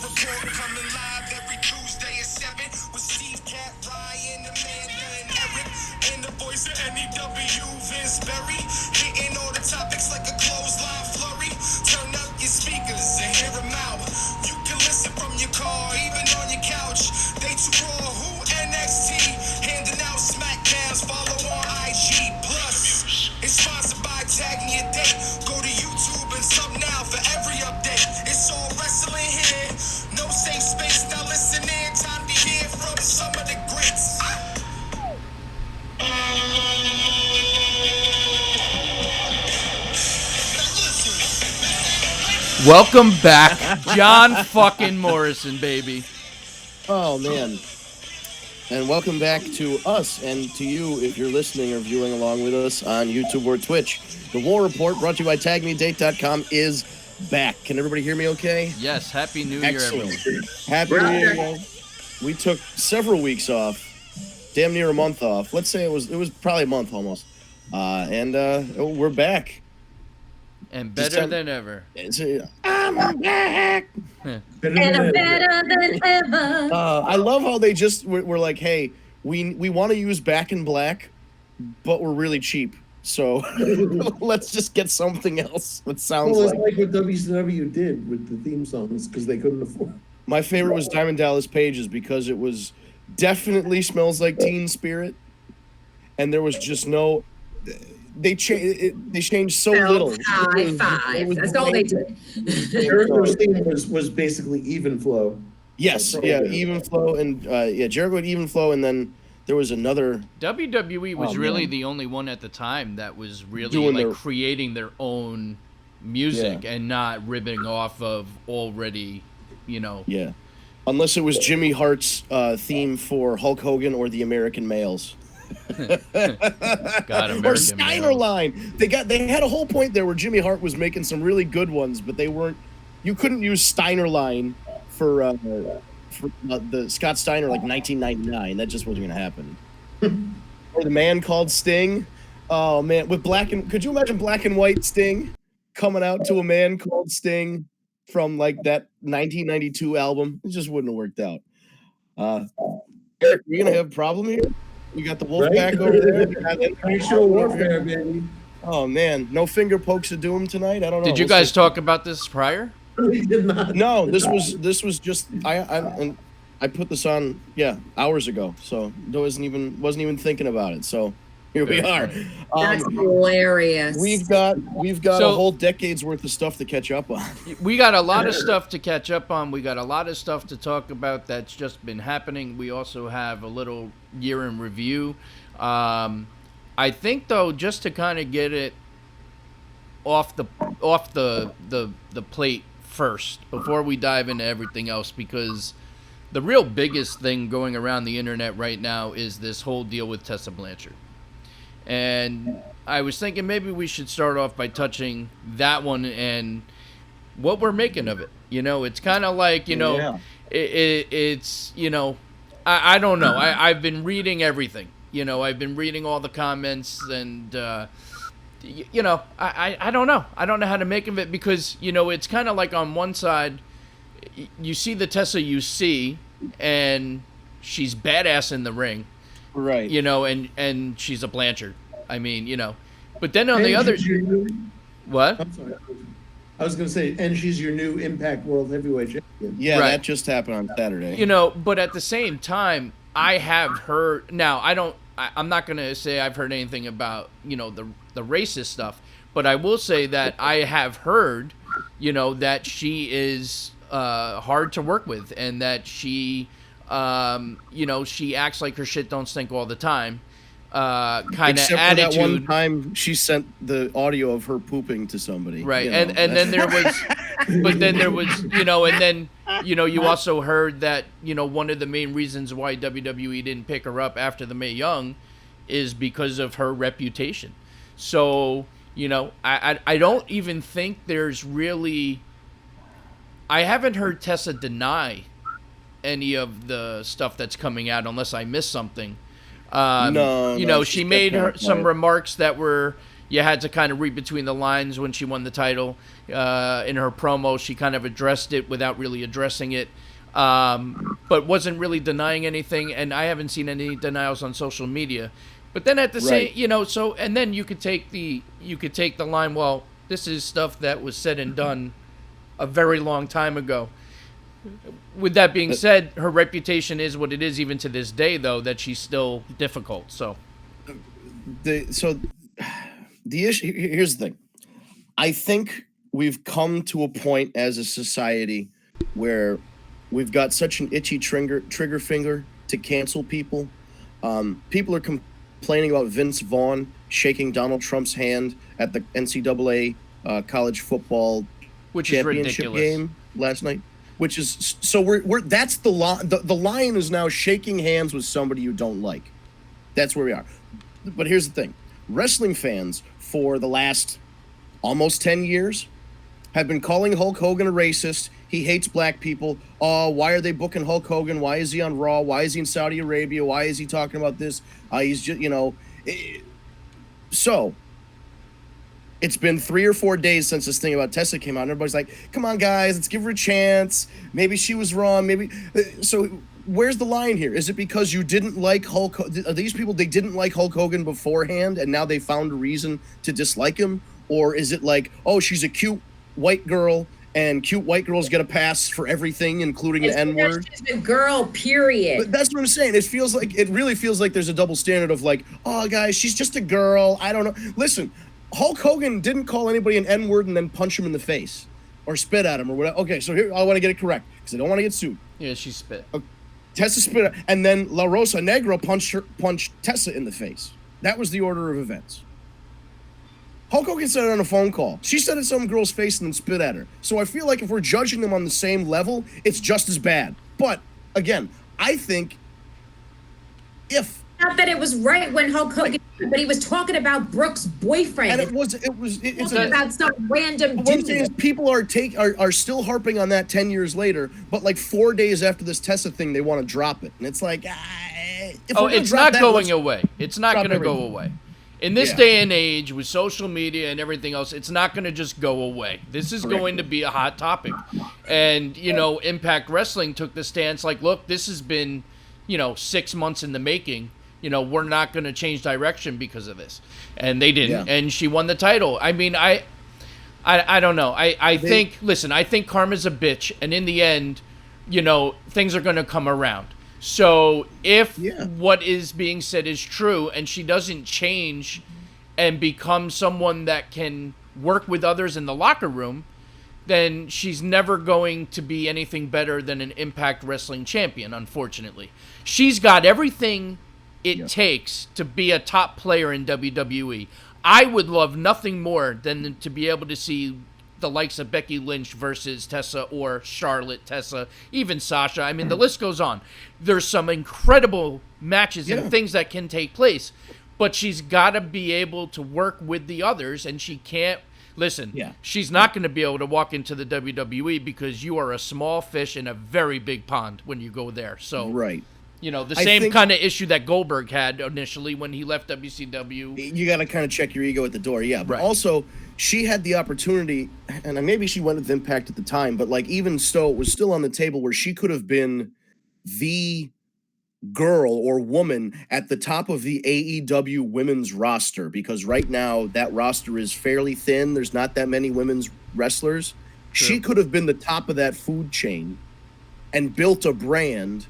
Report coming live every Tuesday at 7 with Steve, Cat, Ryan, Amanda, and Eric. And the voice of NEW, Vince Berry. Hitting all the topics like a clothesline flurry. Turn up your speakers and hear them out. You can listen from your car, even on your couch. They too raw, who NXT? Handing out Smackdowns, follow on IG. Plus, it's sponsored by Tag Me a Date. Go to YouTube and sub now for every update. It's all wrestling here. No safe space, now listen in. Time to hear from some of the greats. Welcome back, John fucking Morrison, baby. Oh, man. And welcome back to us and to you if you're listening or viewing along with us on YouTube or Twitch. The War Report, brought to you by TagMeDate.com, is back. Can everybody hear me okay? Yes, Happy New Year, everyone. Happy New Year, guys. We took several weeks off, damn near a month off. Let's say it was probably a month almost. And we're back. And better than ever. I'm back. And better than ever. I love how they just were like, hey, we want to use Back in Black, but we're really cheap. So let's just get something else. It sounds like what WCW did with the theme songs because they couldn't afford. My favorite was Diamond Dallas Page's because it was definitely Smells Like Teen Spirit, and there was just no. They changed so little. Five. That's all they did. Jericho's theme was basically Even Flow. Yes, yeah, Even Flow, and Jericho had Even Flow, and then there was another. WWE was really the only one at the time that was really creating their own music and not ripping off of already, Yeah, unless it was Jimmy Hart's theme for Hulk Hogan or the American Males. Or Steiner Line. They had a whole point there where Jimmy Hart was making some really good ones, but they weren't. You couldn't use Steiner Line for the Scott Steiner like 1999. That just wasn't going to happen. Or the Man Called Sting. Oh man, with could you imagine Black and White Sting coming out to a Man Called Sting from like that 1992 album? It just wouldn't have worked out. Eric, we're gonna have a problem here. We got the Wolfpack over there. Racial warfare, baby. Oh man, no finger pokes of doom tonight. I don't know. Did you guys talk about this prior? We did not. No, this was just I put this on hours ago, so wasn't even thinking about it. So here we are. That's hilarious. We've got a whole decade's worth of stuff to catch up on. We got a lot of stuff to catch up on. We got a lot of stuff to talk about that's just been happening. We also have a little year in review. I think though, just to kind of get it off the plate first before we dive into everything else, because the real biggest thing going around the internet right now is this whole deal with Tessa Blanchard. And I was thinking maybe we should start off by touching that one and what we're making of it. It's kind of like, it's, I don't know. I've been reading everything. I've been reading all the comments and, I don't know. I don't know how to make of it because, it's kind of like on one side, you see the Tessa you see, and she's badass in the ring. Right. And she's a Blanchard. I mean, but then on the other, what? I'm sorry. I was going to say, and she's your new Impact World Heavyweight Champion. Yeah, right. That just happened on Saturday. But at the same time, I have heard. Now, I'm not going to say I've heard anything about the racist stuff, but I will say that I have heard, that she is hard to work with, and that she. She acts like her shit don't stink all the time. Kind of attitude. Except for that one time she sent the audio of her pooping to somebody. Right, and then there was, but then there was, and then you also heard that one of the main reasons why WWE didn't pick her up after the Mae Young is because of her reputation. So I don't even think there's really. I haven't heard Tessa deny any of the stuff that's coming out unless I missed something. No, she made some remarks that were, you had to kind of read between the lines when she won the title. In her promo, she kind of addressed it without really addressing it, but wasn't really denying anything. And I haven't seen any denials on social media. But then at the same, so and then you could take the line. Well, this is stuff that was said and done a very long time ago. With that being said, her reputation is what it is even to this day, though, that she's still difficult. So the issue here's the thing. I think we've come to a point as a society where we've got such an itchy trigger finger to cancel people. People are complaining about Vince Vaughn shaking Donald Trump's hand at the NCAA college football championship game last night. Which is so we're that's the line. The line is now shaking hands with somebody you don't like. That's where we are. But here's the thing: wrestling fans for the last almost 10 years have been calling Hulk Hogan a racist. He hates black people. Oh, why are they booking Hulk Hogan? Why is he on Raw? Why is he in Saudi Arabia? Why is he talking about this? He's just so. It's been 3 or 4 days since this thing about Tessa came out. And everybody's like, come on, guys, let's give her a chance. Maybe she was wrong. Maybe. So where's the line here? Is it because you didn't like Hulk? Are these people, they didn't like Hulk Hogan beforehand and now they found a reason to dislike him? Or is it like, oh, she's a cute white girl and cute white girls get a pass for everything, including the N-word? She's a girl, period. But that's what I'm saying. It really feels like there's a double standard of like, oh, guys, she's just a girl. I don't know. Listen. Hulk Hogan didn't call anybody an N-word and then punch him in the face or spit at him or whatever. Okay, so here I want to get it correct because I don't want to get sued. Yeah, she spit. Tessa spit, and then La Rosa Negra punched Tessa in the face. That was the order of events. Hulk Hogan said it on a phone call. She said it to some girl's face and then spit at her. So I feel like if we're judging them on the same level, it's just as bad. But again, I think not that it was right when Hulk Hogan, but he was talking about Brooke's boyfriend. And it's about some random dude. What I'm saying is people are still harping on that 10 years later, but like 4 days after this Tessa thing, they want to drop it. And it's like, it's not going away. It's not going to go away. In this day and age, with social media and everything else, it's not going to just go away. This is going to be a hot topic. And, Impact Wrestling took the stance like, look, this has been, 6 months in the making. We're not going to change direction because of this. And they didn't. Yeah. And she won the title. I mean, I don't know. I think karma's a bitch. And in the end, things are going to come around. So if what is being said is true and she doesn't change and become someone that can work with others in the locker room, then she's never going to be anything better than an Impact Wrestling champion, unfortunately. She's got everything it takes to be a top player in WWE. I would love nothing more than to be able to see the likes of Becky Lynch versus Tessa or Charlotte, Tessa, even Sasha. I mean, the list goes on. There's some incredible matches and things that can take place, but she's got to be able to work with the others, and she can't. Listen, she's not going to be able to walk into the WWE because you are a small fish in a very big pond when you go there. So, the same kind of issue that Goldberg had initially when he left WCW. You got to kind of check your ego at the door, But also, she had the opportunity, and maybe she went with Impact at the time, but like even so, it was still on the table where she could have been the girl or woman at the top of the AEW women's roster, because right now that roster is fairly thin. There's not that many women's wrestlers. True. She could have been the top of that food chain and built a brand.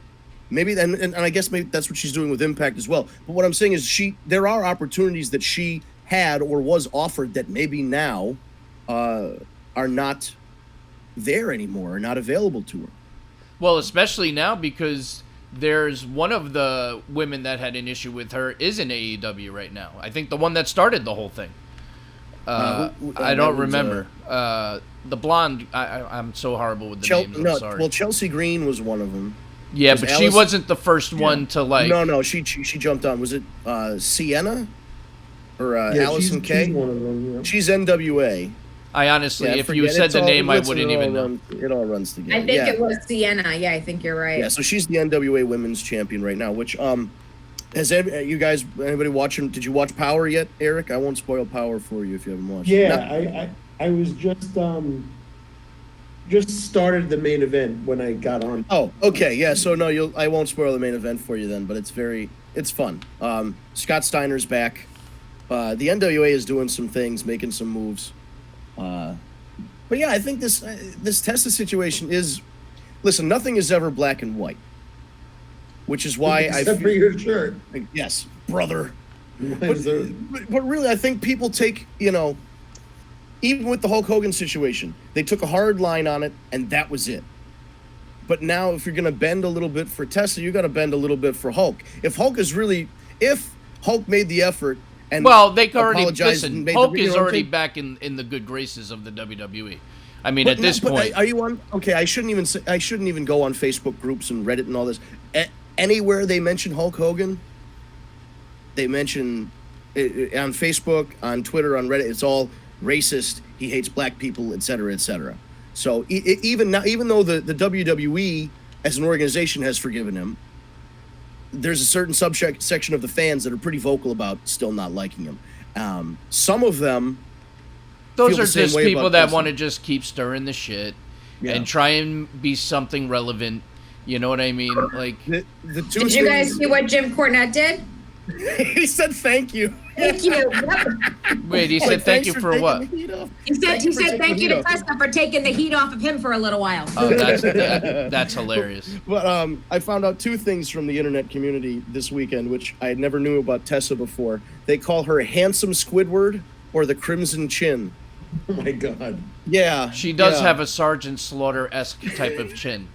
Maybe, and I guess maybe that's what she's doing with Impact as well. But what I'm saying is there are opportunities that she had or was offered that maybe now are not there anymore, are not available to her. Well, especially now because there's one of the women that had an issue with her is in AEW right now. I think the one that started the whole thing. I don't remember. The blonde, I'm so horrible with the names. I'm sorry. Well, Chelsea Green was one of them. Yeah, but she wasn't the first one to like. No, she jumped on. Was it Sienna or Allison Kay? She's one of them. She's NWA. I honestly, if you said the name, I wouldn't even know. It all runs together. I think it was Sienna. Yeah, I think you're right. Yeah, so she's the NWA Women's Champion right now, which Has you guys, anybody watching? Did you watch Power yet, Eric? I won't spoil Power for you if you haven't watched. Yeah, I was just started the main event when I got on. Oh, okay, yeah. So no, I won't spoil the main event for you then, but it's fun. Scott Steiner's back. The NWA is doing some things, making some moves. But yeah, I think this Tessa situation is. Listen, nothing is ever black and white, which is why Except for your shirt. Yes, brother. But But really, I think people take, even with the Hulk Hogan situation, they took a hard line on it, and that was it. But now, if you're going to bend a little bit for Tessa, you got to bend a little bit for Hulk. If Hulk made the effort and they already listen. Hulk is already back in the good graces of the WWE. I mean, at this point, are you on? Okay, I shouldn't even go on Facebook groups and Reddit and all this. Anywhere they mention Hulk Hogan, they mention it, on Facebook, on Twitter, on Reddit. It's all racist. He hates black people, etc., etc. So even now, even though the WWE as an organization has forgiven him, there's a certain subsection of the fans that are pretty vocal about still not liking him. Some of them. Those are just people that want to just keep stirring the shit and try and be something relevant. You know what I mean? Like, the two did you guys see what Jim Cornette did? He said thank you. Thank you. Wait, he said thank you for what? He said thank you to Tessa for taking the heat off of him for a little while. Oh, that's hilarious. But I found out two things from the internet community this weekend, which I never knew about Tessa before. They call her Handsome Squidward or the Crimson Chin. Oh my God. Yeah. She does have a Sergeant Slaughter-esque type of chin.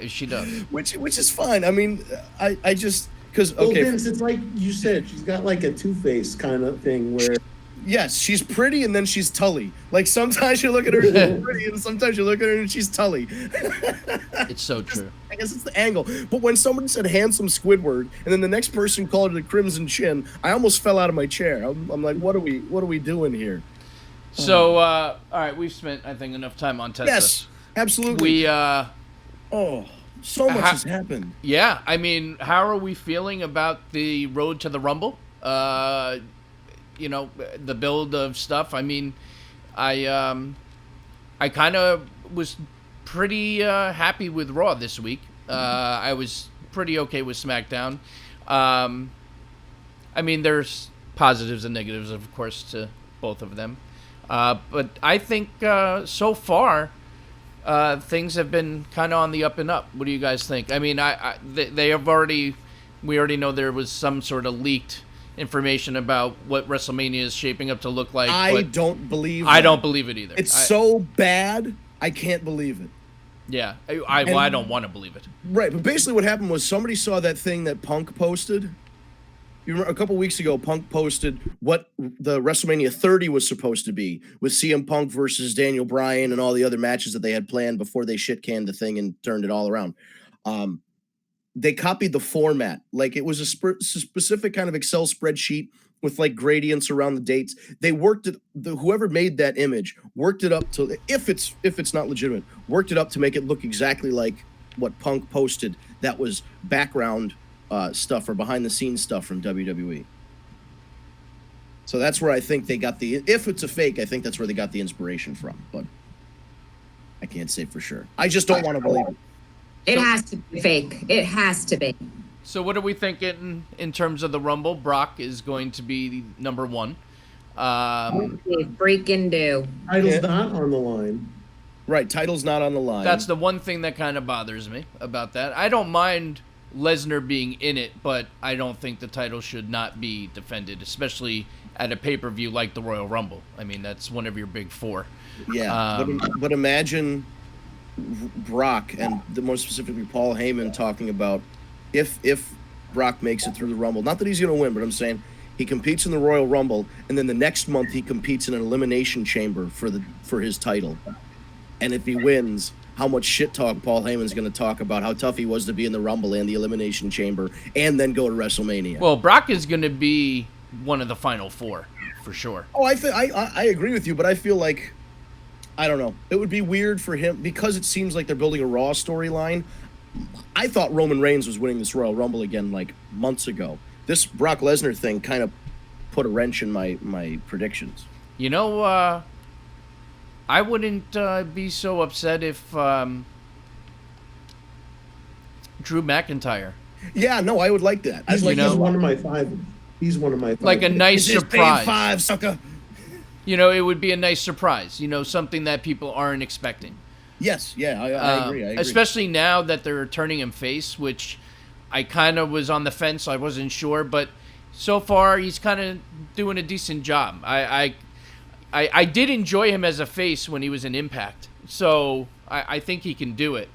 She does. Which is fine. I mean, I just because Well, Vince, it's like you said, she's got like a Two-Face kind of thing where. Yes, she's pretty and then she's Tully. Like sometimes you look at her and she's pretty, and sometimes you look at her and she's Tully. It's so true. I guess it's the angle. But when somebody said handsome Squidward and then the next person called it a Crimson Chin, I almost fell out of my chair. I'm like, what are we doing here? So, all right, we've spent, I think, enough time on Tessa. Yes, absolutely. So much has happened. Yeah, I mean, how are we feeling about the road to the Rumble? The build of stuff. I mean, I kind of was pretty happy with Raw this week. I was pretty okay with SmackDown. I mean, there's positives and negatives, of course, to both of them. But I think so far things have been kind of on the up and up. What do you guys think? I mean, we already know there was some sort of leaked information about what WrestleMania is shaping up to look like. I don't believe it either. It's so bad, I can't believe it. Yeah, I don't want to believe it. Right, but basically what happened was somebody saw that thing that Punk posted. You remember a couple weeks ago, Punk posted what the WrestleMania 30 was supposed to be, with CM Punk versus Daniel Bryan and all the other matches that they had planned before they shit-canned the thing and turned it all around. They copied the format. Like, it was a specific kind of Excel spreadsheet with, like, gradients around the dates. They worked it, whoever made that image, worked it up to, if it's not legitimate, worked it up to make it look exactly like what Punk posted. That was background stuff or behind the scenes stuff from WWE. So that's where I think they got if it's a fake, I think that's where they got the inspiration from, but I can't say for sure. I just don't want to believe it. It has to be fake. It has to be. So what are we thinking in terms of the Rumble? Brock is going to be number one. Freaking do. Title's not on the line. Right, title's not on the line. That's the one thing that kind of bothers me about that. I don't mind Lesnar being in it, but I don't think the title should not be defended, especially at a pay-per-view like the Royal Rumble. I mean, that's one of your big four. Yeah, but imagine Brock, and more specifically Paul Heyman, talking about if Brock makes it through the Rumble. Not that he's going to win, but I'm saying he competes in the Royal Rumble, and then the next month he competes in an Elimination Chamber for his title. And if he wins, how much shit talk Paul Heyman's going to talk about how tough he was to be in the Rumble and the Elimination Chamber and then go to WrestleMania. Well, Brock is going to be one of the final four, for sure. Oh, I agree with you, but I feel like, I don't know, it would be weird for him because it seems like they're building a Raw storyline. I thought Roman Reigns was winning this Royal Rumble again like months ago. this Brock Lesnar thing kind of put a wrench in my predictions. You know, I wouldn't be so upset if Drew McIntyre. Yeah, no, I would like that. He's, You know- he's one of my five. He's one of my five. Like a nice This is Pay surprise. 5, sucker. You know, it would be a nice surprise. You know, something that people aren't expecting. Yes, yeah, I agree. I agree. Especially now that they're turning him face, which I kind of was on the fence. I wasn't sure, but so far he's kind of doing a decent job. I did enjoy him as a face when he was in Impact, so I think he can do it.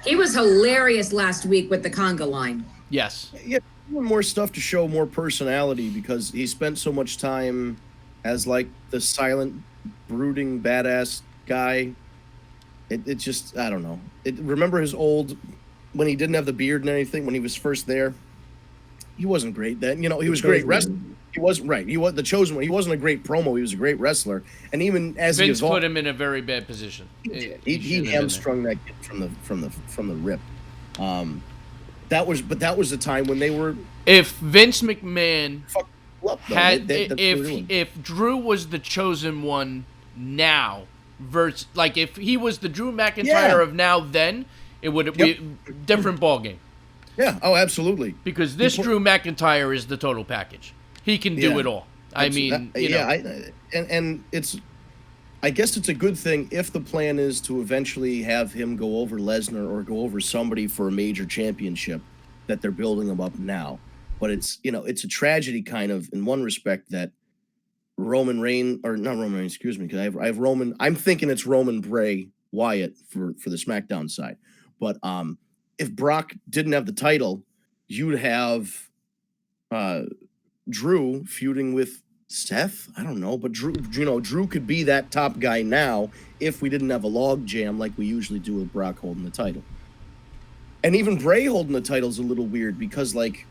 He was hilarious last week with the conga line. Yes. Yeah, doing more stuff to show more personality because he spent so much time as like the silent, brooding, badass guy. It just, I don't know. Remember his old, when he didn't have the beard and anything, when he was first there? He wasn't great then. You know, he was great wrestler. He wasn't right. He was the chosen one. He wasn't a great promo. He was a great wrestler. And even as he Vince evolved, put him in a very bad position. he shouldn't have been there. hamstrung that kid from the rip. That was the time when they were If Vince McMahon fucked up. Though. had, That's what they're doing. if Drew was the chosen one now, versus like if he was the Drew McIntyre Yeah. of now, then it would be a different ballgame. Yeah. Oh, absolutely. Because this Drew McIntyre is the total package. He can do Yeah. it all. I mean, you know. And it's, I guess it's a good thing if the plan is to eventually have him go over Lesnar or go over somebody for a major championship, that they're building him up now. But it's, you know, it's a tragedy kind of in one respect that Roman Reigns, or not Roman Reigns, excuse me, because I have Roman. I'm thinking it's Roman Bray Wyatt for the SmackDown side. But if Brock didn't have the title, you'd have Drew feuding with Seth. I don't know, but Drew could be that top guy now if we didn't have a log jam like we usually do with Brock holding the title. And even Bray holding the title is a little weird because, like,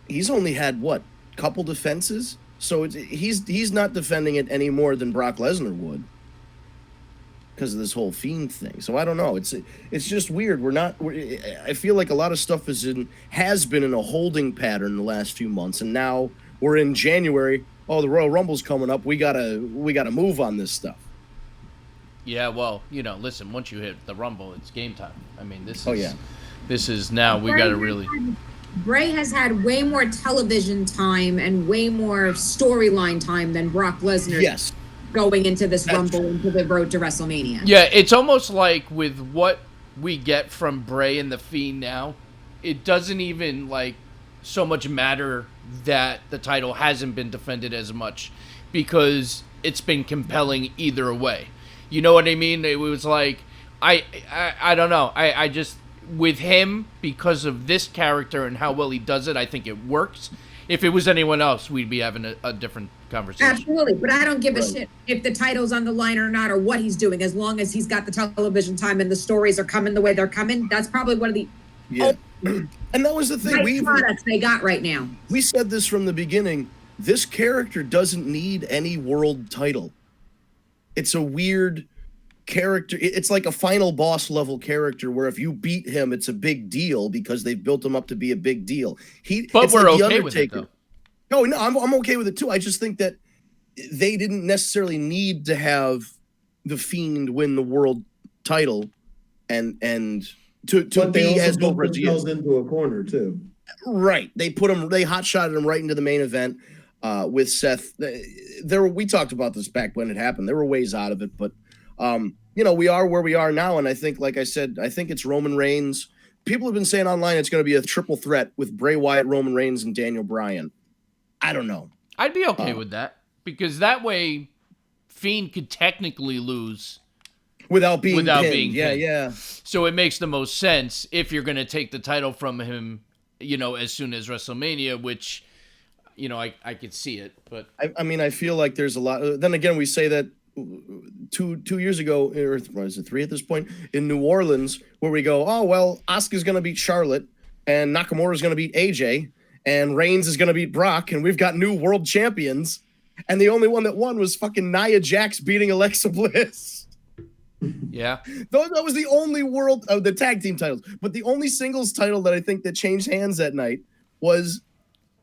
he's only had what, couple defenses, so he's not defending it any more than Brock Lesnar would because of this whole Fiend thing. So I don't know. It's just weird. I feel like a lot of stuff has been in a holding pattern the last few months, and now we're in January. Oh, the Royal Rumble's coming up. We gotta move on this stuff. Yeah, well, you know, listen, once you hit the Rumble, it's game time. I mean, this is now we got to really. Bray has had way more television time and way more storyline time than Brock Lesnar. Yes. Going into this Rumble, into the road to WrestleMania. Yeah, it's almost like with what we get from Bray and the Fiend now, it doesn't even like so much matter that the title hasn't been defended as much because it's been compelling either way. You know what I mean? It was like I don't know. I just with him because of this character and how well he does it, I think it works. If it was anyone else, we'd be having a different conversation. Absolutely, but I don't give a shit if the title's on the line or not or what he's doing. As long as he's got the television time and the stories are coming the way they're coming, that's probably one of the And that was the thing. products they got right now. We said this from the beginning. This character doesn't need any world title. It's a weird character. It's like a final boss level character where if you beat him, it's a big deal because they've built him up to be a big deal. But we're okay with it, though. No, I'm okay with it too. I just think that they didn't necessarily need to have the Fiend win the world title and to be as over as he is. Into a corner too. Right. They hot-shotted him right into the main event with Seth. We talked about this back when it happened. There were ways out of it, but we are where we are now, and I think, like I said, I think it's Roman Reigns. People have been saying online it's going to be a triple threat with Bray Wyatt, Roman Reigns, and Daniel Bryan. I don't know. I'd be okay with that because that way Fiend could technically lose without being pinned. Yeah. So it makes the most sense if you're going to take the title from him, as soon as WrestleMania, which, I could see it. But I mean, I feel like there's a lot. Then again, we say that 2 years ago, or is it 3 at this point, in New Orleans, where we go, oh, well, Asuka's going to beat Charlotte, and Nakamura's going to beat AJ, and Reigns is going to beat Brock, and we've got new world champions, and the only one that won was fucking Nia Jax beating Alexa Bliss. Yeah. That was the only the tag team titles, but the only singles title that I think that changed hands that night was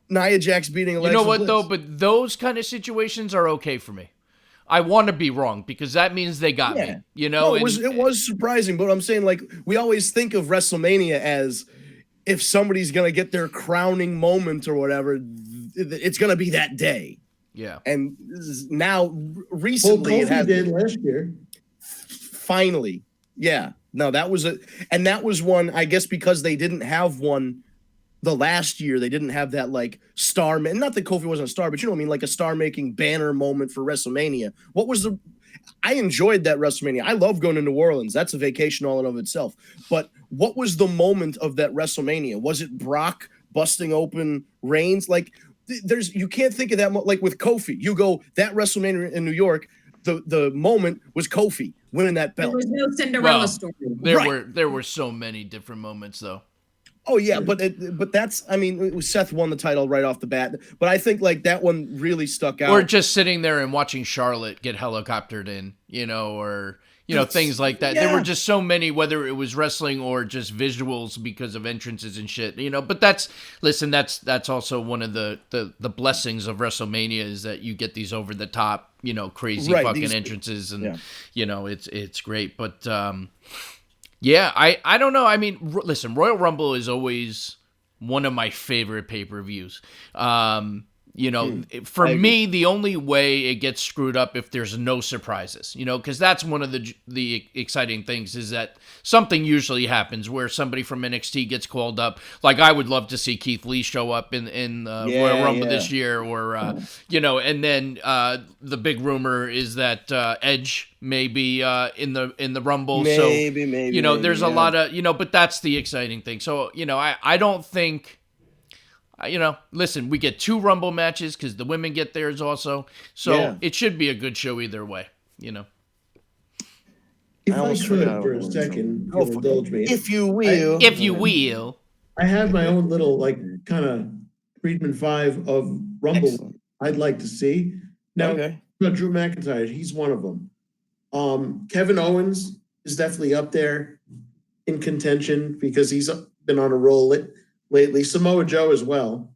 Nia Jax beating Alexa You know what Bliss. though? But those kind of situations are okay for me. I want to be wrong because that means they got me. You know, No, it was surprising, but I'm saying, like, we always think of WrestleMania as if somebody's gonna get their crowning moment or whatever, it's gonna be that day. Yeah. And now, recently, it Kofi has did last year. Finally, yeah. No, that was one. I guess because they didn't have one the last year, they didn't have that like star. Not that Kofi wasn't a star, but you know what I mean, like a star-making banner moment for WrestleMania. I enjoyed that WrestleMania. I love going to New Orleans. That's a vacation all in of itself. But what was the moment of that WrestleMania? Was it Brock busting open Reigns? Like, you can't think of that like with Kofi. You go that WrestleMania in New York. The moment was Kofi winning that belt. There was no Cinderella story. There were so many different moments though. Oh yeah, but that's, I mean, it was Seth won the title right off the bat, but I think like that one really stuck out. Or just sitting there and watching Charlotte get helicoptered in, or things like that. Yeah. There were just so many, whether it was wrestling or just visuals because of entrances and shit. But that's also one of the blessings of WrestleMania is that you get these over the top, crazy fucking entrances, and it's great. But yeah, I don't know. I mean, listen, Royal Rumble is always one of my favorite pay-per-views. For me, the only way it gets screwed up if there's no surprises, because that's one of the exciting things is that something usually happens where somebody from NXT gets called up. Like I would love to see Keith Lee show up in Royal Rumble this year, or and then the big rumor is that Edge may be in the Rumble. Maybe. There's a lot of but that's the exciting thing. So I don't think. Listen, we get 2 Rumble matches because the women get theirs also. So it should be a good show either way, If I could for a second, you'll indulge me. If you will. If you will. I have my own little, like, kind of Friedman 5 of Rumble. Excellent. I'd like to see. Now, Drew McIntyre, he's one of them. Kevin Owens is definitely up there in contention because he's been on a roll lately. Samoa Joe as well.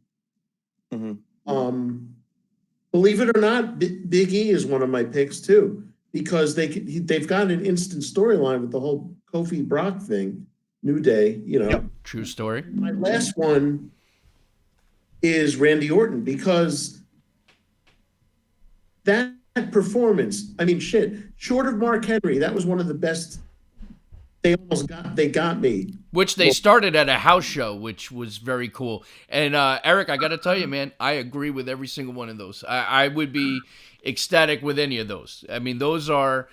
Mm-hmm. Believe it or not, Big E is one of my picks too, because they've got an instant storyline with the whole Kofi Brock thing. New Day, Yep. True story. My last one is Randy Orton, because that performance, I mean, short of Mark Henry, that was one of the best. They got me. Which they started at a house show, which was very cool. And Eric, I got to tell you, man, I agree with every single one of those. I would be ecstatic with any of those. I mean, those are,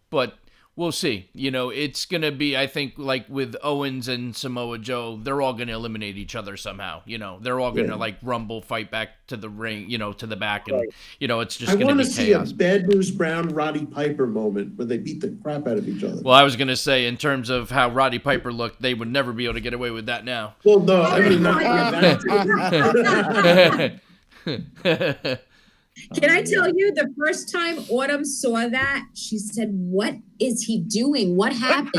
but we'll see. It's going to be, I think, like with Owens and Samoa Joe, they're all going to eliminate each other somehow. They're all going to like Rumble, fight back to the ring, to the back. And, it's just going to be chaos. I want to see a Bad News Brown Roddy Piper moment where they beat the crap out of each other. Well, I was going to say, in terms of how Roddy Piper looked, they would never be able to get away with that now. Well, no, I mean, not Can I tell you, the first time Autumn saw that, she said, "What is he doing? What happened?"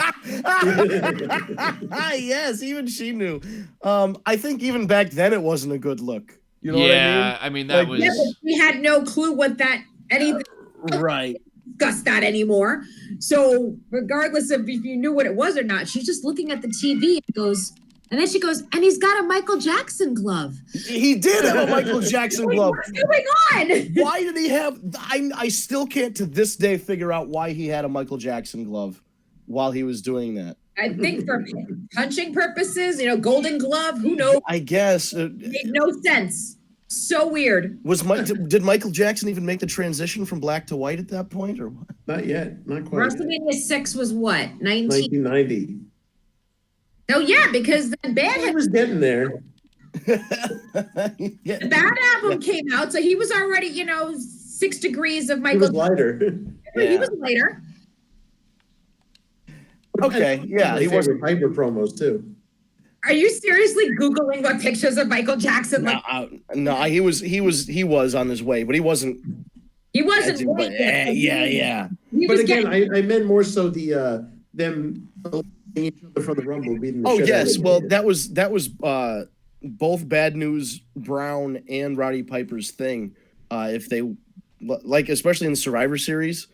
Yes, even she knew. I think even back then it wasn't a good look. You know what I mean? That was. Yeah, but we had no clue what that anything. Right. Discuss that anymore. So regardless of if you knew what it was or not, she's just looking at the TV and goes. And then she goes, and he's got a Michael Jackson glove. He did have a Michael Jackson glove. What's going on? Why did he have? I still can't to this day figure out why he had a Michael Jackson glove while he was doing that. I think for punching purposes, Golden Glove. Who knows? I guess it made no sense. So weird. Did Michael Jackson even make the transition from black to white at that point, or what? Not yet. Not quite. WrestleMania 6 was what? 1990. Oh yeah, because the band was getting there. The Bad album came out, so he was already, 6 degrees of Michael. He was lighter. He was later. Okay, yeah, he was Piper promos too. Are you seriously Googling what pictures of Michael Jackson? No, he was on his way, but he wasn't. He wasn't. Yeah. But again, I meant more so the them each other from the Rumble beating the shit out of well, that was both Bad News Brown and Roddy Piper's thing. If they like, especially in the Survivor Series,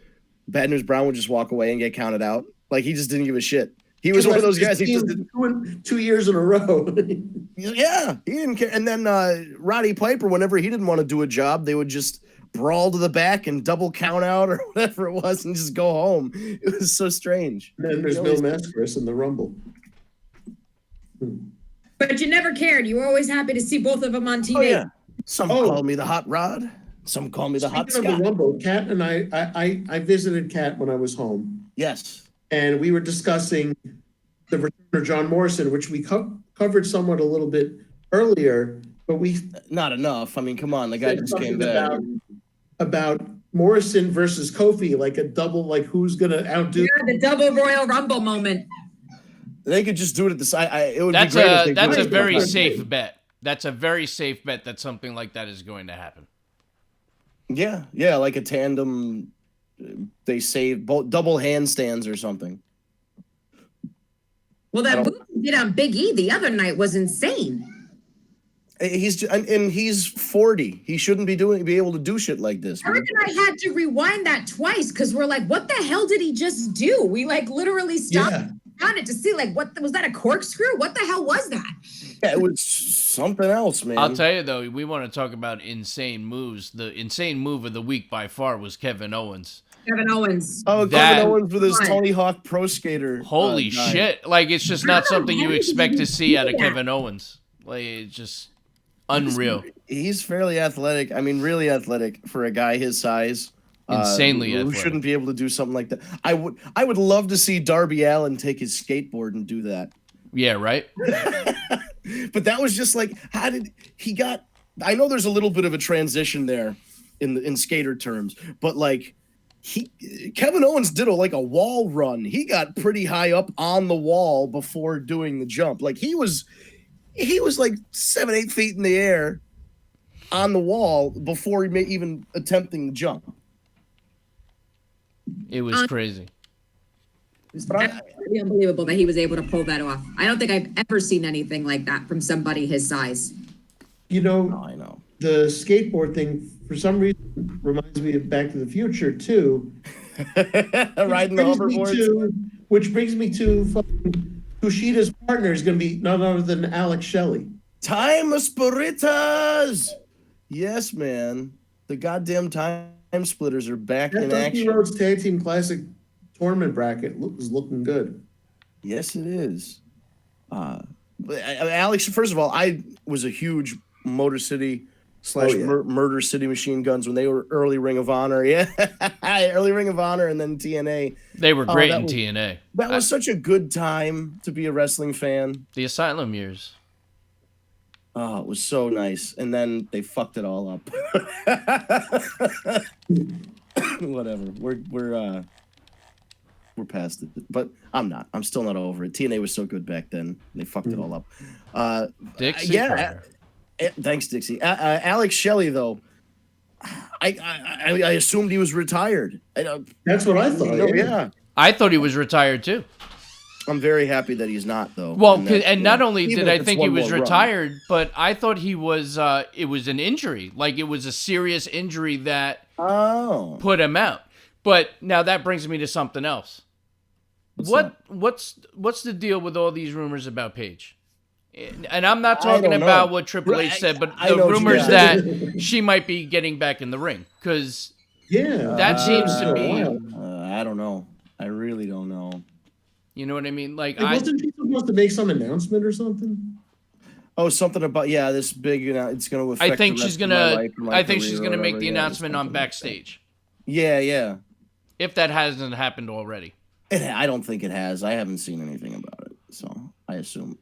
Bad News Brown would just walk away and get counted out. Like he just didn't give a shit. He was one of those guys. He just did 2 years in a row. Yeah, he didn't care. And then Roddy Piper, whenever he didn't want to do a job, they would just brawl to the back and double count out or whatever it was and just go home. It was so strange. And then there's no Mascaris in the Rumble. But you never cared. You were always happy to see both of them on TV. Oh, yeah. Some call me the Hot Rod. Some call me the Hot Scott. Speaking of the Rumble, Kat and I visited Kat when I was home. Yes. And we were discussing the return of John Morrison, which we covered somewhat a little bit earlier, but we... Not enough. I mean, come on. The guy just came back. About Morrison versus Kofi, like a double, like who's going to outdo... Yeah, the double Royal Rumble moment. They could just do it at the side. It would That's be great if they that's did a it. very safe bet. That's a very safe bet that something like that is going to happen. Yeah, like a tandem. They save both double handstands or something. Well, that move he did on Big E the other night was insane. He's 40. He shouldn't be able to do shit like this. Eric and I had to rewind that twice because we're like, what the hell did he just do? We like literally stopped on it to see like what was that, a corkscrew? What the hell was that? Yeah, it was something else, man. I'll tell you though, we want to talk about insane moves. The insane move of the week by far was Kevin Owens. Kevin Owens. Oh, Kevin Owens with his Tony Hawk Pro Skater. Holy shit. Like, it's just not something you expect to see out of Kevin Owens. Like, it's just unreal. He's fairly athletic. I mean, really athletic for a guy his size. Insanely athletic. Who shouldn't be able to do something like that. I would love to see Darby Allin take his skateboard and do that. Yeah, right? But that was just like, how did he got... I know there's a little bit of a transition there in skater terms, but like... Kevin Owens did a wall run. He got pretty high up on the wall before doing the jump. Like he was like 7-8 feet in the air on the wall before even attempting the jump. It was crazy. It was absolutely unbelievable that he was able to pull that off. I don't think I've ever seen anything like that from somebody his size. You know, Oh, I know. the skateboard thing, for some reason, reminds me of Back to the Future, too. Riding the hoverboards. Which brings me to fucking Kushida's partner is going to be none other than Alex Shelley. Time Spiritas! Yes, man. The goddamn time splitters are back in action. That Roads Tag Team Classic tournament bracket is looking good. Yes, it is. Alex, first of all, I was a huge Motor City / Murder City Machine Guns when they were early Ring of Honor. Yeah, early Ring of Honor and then TNA. They were great in TNA. That was such a good time to be a wrestling fan. The Asylum years. Oh, it was so nice. And then they fucked it all up. Whatever. We're past it. But I'm not. I'm still not over it. TNA was so good back then. They fucked it all up. Dixie. Thanks, Dixie. Alex Shelley, though, I assumed he was retired. That's what I thought. Yeah. I thought he was retired too. I'm very happy that he's not, though. Well, not only did I think he was retired, but I thought he was. It was an injury, like it was a serious injury that put him out. But now that brings me to something else. What's the deal with all these rumors about Paige? And I'm not talking about what Triple H said, but the rumors that she might be getting back in the ring, because that seems to be. I don't know. I really don't know. You know what I mean? Like, wasn't she supposed to make some announcement or something? Oh, something about it's big. It's going to affect. I think she's gonna. I think she's gonna make the announcement on backstage. Yeah. If that hasn't happened already. I don't think it has. I haven't seen anything about it, so I assume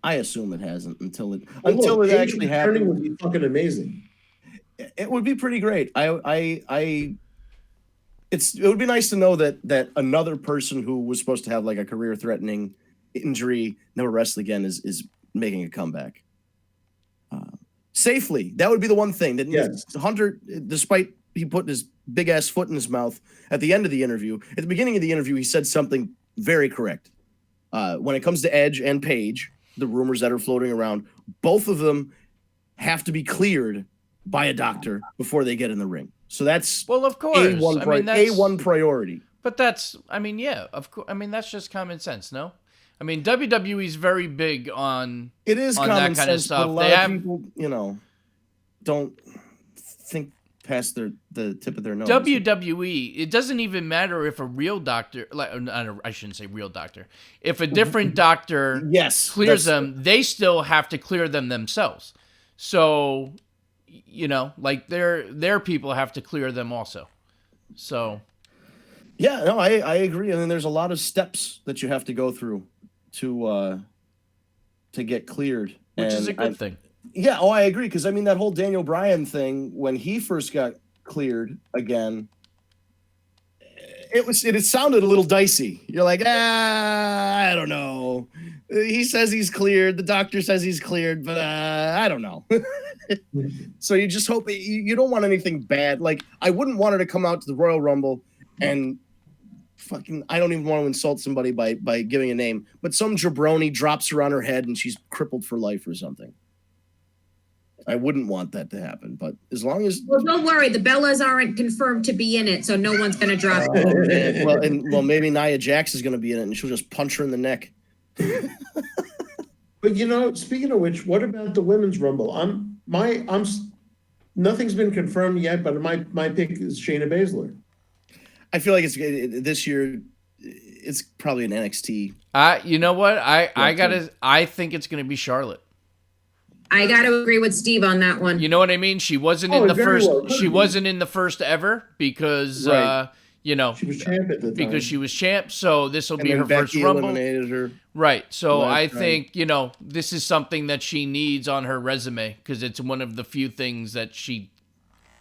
it hasn't until it actually happened. Would be fucking amazing. It would be pretty great. It would be nice to know that another person who was supposed to have like a career-threatening injury, never wrestle again, is making a comeback safely. That would be the one thing that Hunter, despite he put his big ass foot in his mouth at the end of the interview. At the beginning of the interview, he said something very correct. When it comes to Edge and Paige, the rumors that are floating around, both of them have to be cleared by a doctor before they get in the ring. So that's of course. A1 priority. But that's, of course. I mean, that's just common sense, no? I mean, WWE's very big on it is on common that kind sense, of stuff. But a lot of people, don't think past the tip of their nose. WWE, it doesn't even matter if a real doctor, I shouldn't say real doctor, if a different doctor clears them, they still have to clear them themselves. So, their people have to clear them also. So, yeah, no, I agree. And then there's a lot of steps that you have to go through to get cleared, which is a good thing. Yeah, I agree, because I mean that whole Daniel Bryan thing, when he first got cleared again, it sounded a little dicey. You're like, I don't know. He says he's cleared, the doctor says he's cleared, but I don't know. So you just hope you don't want anything bad. Like, I wouldn't want her to come out to the Royal Rumble and I don't even want to insult somebody by giving a name, but some jabroni drops her on her head and she's crippled for life or something. I wouldn't want that to happen, but as long as... Well, don't worry. The Bellas aren't confirmed to be in it, so no one's going to drop it. Well, maybe Nia Jax is going to be in it, and she'll just punch her in the neck. But, speaking of which, what about the Women's Rumble? Nothing's been confirmed yet, but my pick is Shayna Baszler. I feel like this year, it's probably an NXT. You know what? I think it's going to be Charlotte. I got to agree with Steve on that one. You know what I mean? She wasn't in the first. She wasn't in the first ever because she was champ at the time. Because she was champ. So this will be her first Rumble. Eliminated her. Right. So I think this is something that she needs on her resume because it's one of the few things that she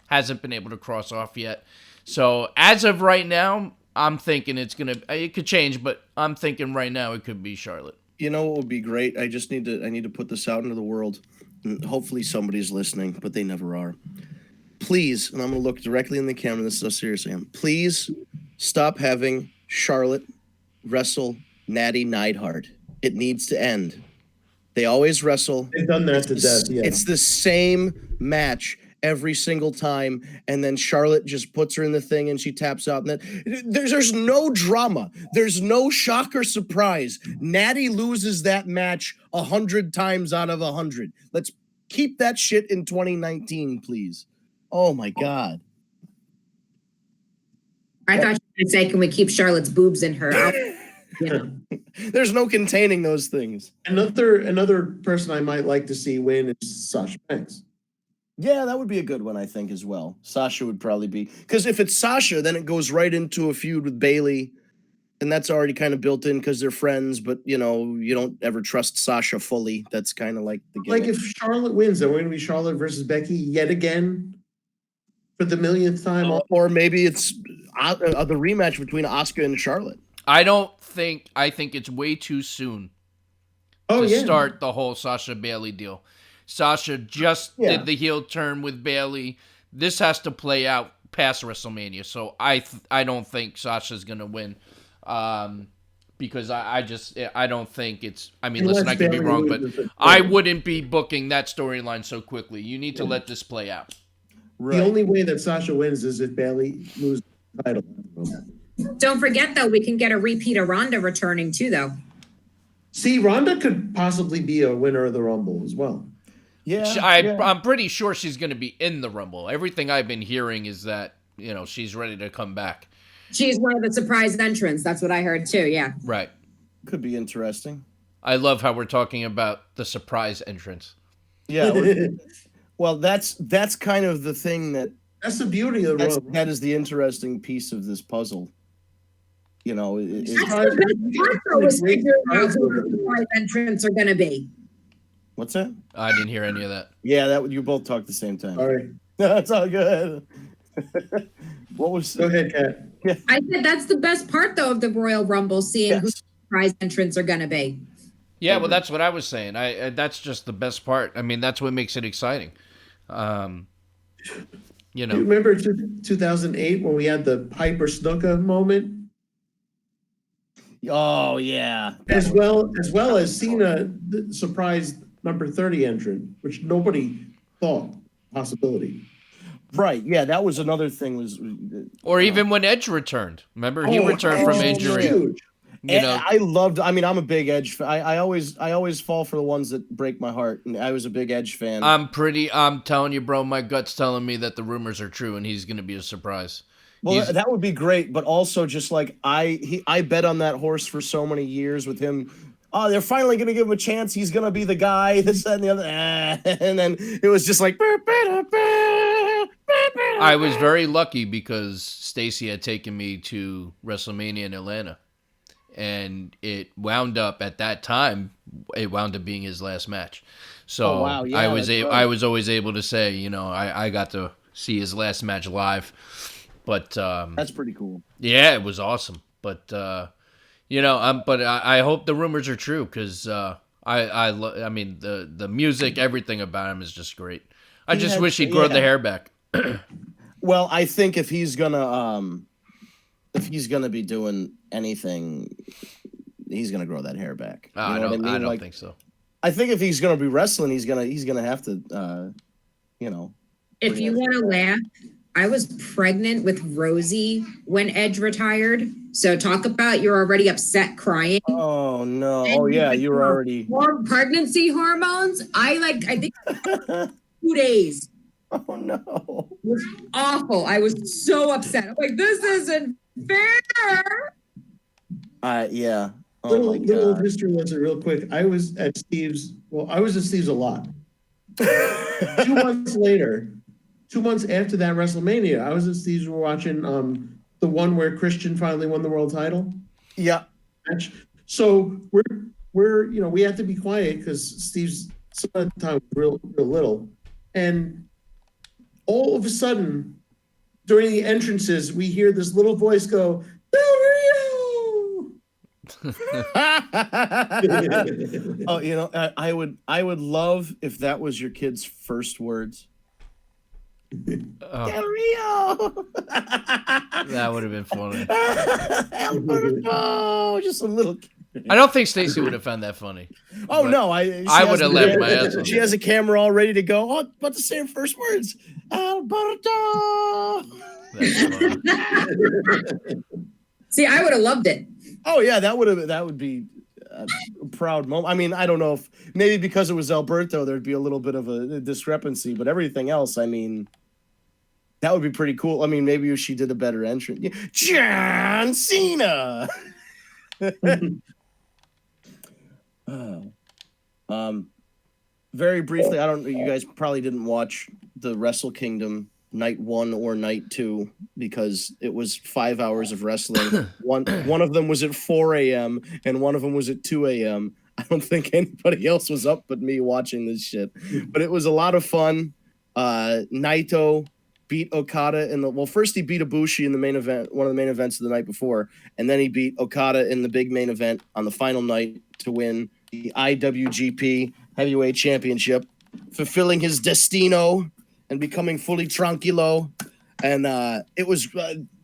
hasn't been able to cross off yet. So as of right now, I'm thinking it could change, but I'm thinking right now it could be Charlotte. You know what would be great? I need to put this out into the world. And hopefully somebody's listening, but they never are. Please, and I'm going to look directly in the camera. This is how serious I am. Please stop having Charlotte wrestle Natty Neidhart. It needs to end. They always wrestle. They've done that to death. Yeah. It's the same match every single time, and then Charlotte just puts her in the thing and she taps out, and then there's no drama, there's no shock or surprise. Natty loses that match 100 times out of 100. Let's keep that shit in 2019, please. Oh my god. I thought you were going to say, can we keep Charlotte's boobs in her? There's no containing those things. Another person I might like to see win is Sasha Banks. Yeah, that would be a good one, I think, as well. Sasha would probably be... Because if it's Sasha, then it goes right into a feud with Bayley, and that's already kind of built in because they're friends, but, you don't ever trust Sasha fully. That's kind of like the gimmick. Like, if Charlotte wins, then we're going to be Charlotte versus Becky yet again for the millionth time. Or maybe it's the rematch between Asuka and Charlotte. I think it's way too soon to start the whole Sasha Bayley deal. Sasha just did the heel turn with Bayley. This has to play out past WrestleMania, so I don't think Sasha's gonna win, because I don't think it's. I mean, listen, I could be wrong, but I wouldn't be booking that storyline so quickly. You need to let this play out. Right. The only way that Sasha wins is if Bayley loses the title. Don't forget, though, we can get a repeat of Ronda returning too, though. See, Ronda could possibly be a winner of the Rumble as well. Yeah, I'm pretty sure she's going to be in the Rumble. Everything I've been hearing is that, she's ready to come back. She's one of the surprise entrants. That's what I heard too, yeah. Right. Could be interesting. I love how we're talking about the surprise entrance. Yeah. Well, that's kind of the thing that's the beauty of the Rumble. That is the interesting piece of this puzzle. That's the best part, though, is figuring out who the surprise entrants are going to be. What's that? I didn't hear any of that. Yeah, you both talked at the same time. All right. That's all good. What was? Go ahead, Kat. Yeah. I said that's the best part, though, of the Royal Rumble, seeing who the surprise entrants are going to be. Yeah, well, that's what I was saying. That's just the best part. I mean, that's what makes it exciting. Do you remember 2008 when we had the Piper Snuka moment? Oh yeah. As well as Cena, the surprise number 30 entrant, which nobody possibility. Right. Yeah, that was another thing. Or even when Edge returned. Remember, he returned from injury. Huge. You know, I mean, I'm a big Edge fan. I always fall for the ones that break my heart, and I was a big Edge fan. I'm telling you, bro, my gut's telling me that the rumors are true and he's going to be a surprise. Well, that would be great, but also just like I bet on that horse for so many years with him. Oh, they're finally going to give him a chance. He's going to be the guy, this, that, and the other. And then it was just like. I was very lucky because Stacy had taken me to WrestleMania in Atlanta. And it wound up at that time, it wound up being his last match. So oh, wow. Yeah, I was always able to say, you know, I got to see his last match live. But that's pretty cool. Yeah, it was awesome. But you know, but I hope the rumors are true because I mean the music, everything about him is just great. I just wish he'd grow the hair back. Well, I think if he's gonna be doing anything, he's gonna grow that hair back. I don't think so. I think if he's gonna be wrestling, he's gonna have to, you know. If you want to laugh, I was pregnant with Rosie when Edge retired. So talk about you're already upset crying. Oh no! Oh yeah, you were already pregnancy hormones. I think 2 days. Oh no! It was awful. I was so upset. I'm like, this isn't fair. Yeah. Oh little history lesson real quick. I was at Steve's a lot. 2 months later, 2 months after that WrestleMania, I was at Steve's. We're watching the one where Christian finally won the world title. Yeah. So we're we have to be quiet because Steve's some of the time real little. And all of a sudden, during the entrances, we hear this little voice go, Del Rio! Oh, you know, I would love if that was your kid's first words. Del Rio! That would have been funny. Alberto! Just a little kid. I don't think Stacy would have found that funny. Oh no, I would have left my ass on. She has a camera all ready to go. Oh, about to say her first words. Alberto. That's funny. See, I would have loved it. Oh yeah, that would be a proud moment. I mean, I don't know if maybe because it was Alberto, there'd be a little bit of a discrepancy, but everything else, I mean, that would be pretty cool. I mean, maybe if she did a better entrance. John Cena. Very briefly, I don't know. You guys probably didn't watch the Wrestle Kingdom night 1 or night 2 because it was 5 hours of wrestling. One of them was at 4 a.m. and one of them was at 2 a.m. I don't think anybody else was up but me watching this shit, but it was a lot of fun. Naito beat Okada first he beat Ibushi in the main event, one of the main events of the night before, and then he beat Okada in the big main event on the final night to win the IWGP Heavyweight Championship, fulfilling his destino and becoming fully tranquilo. And it was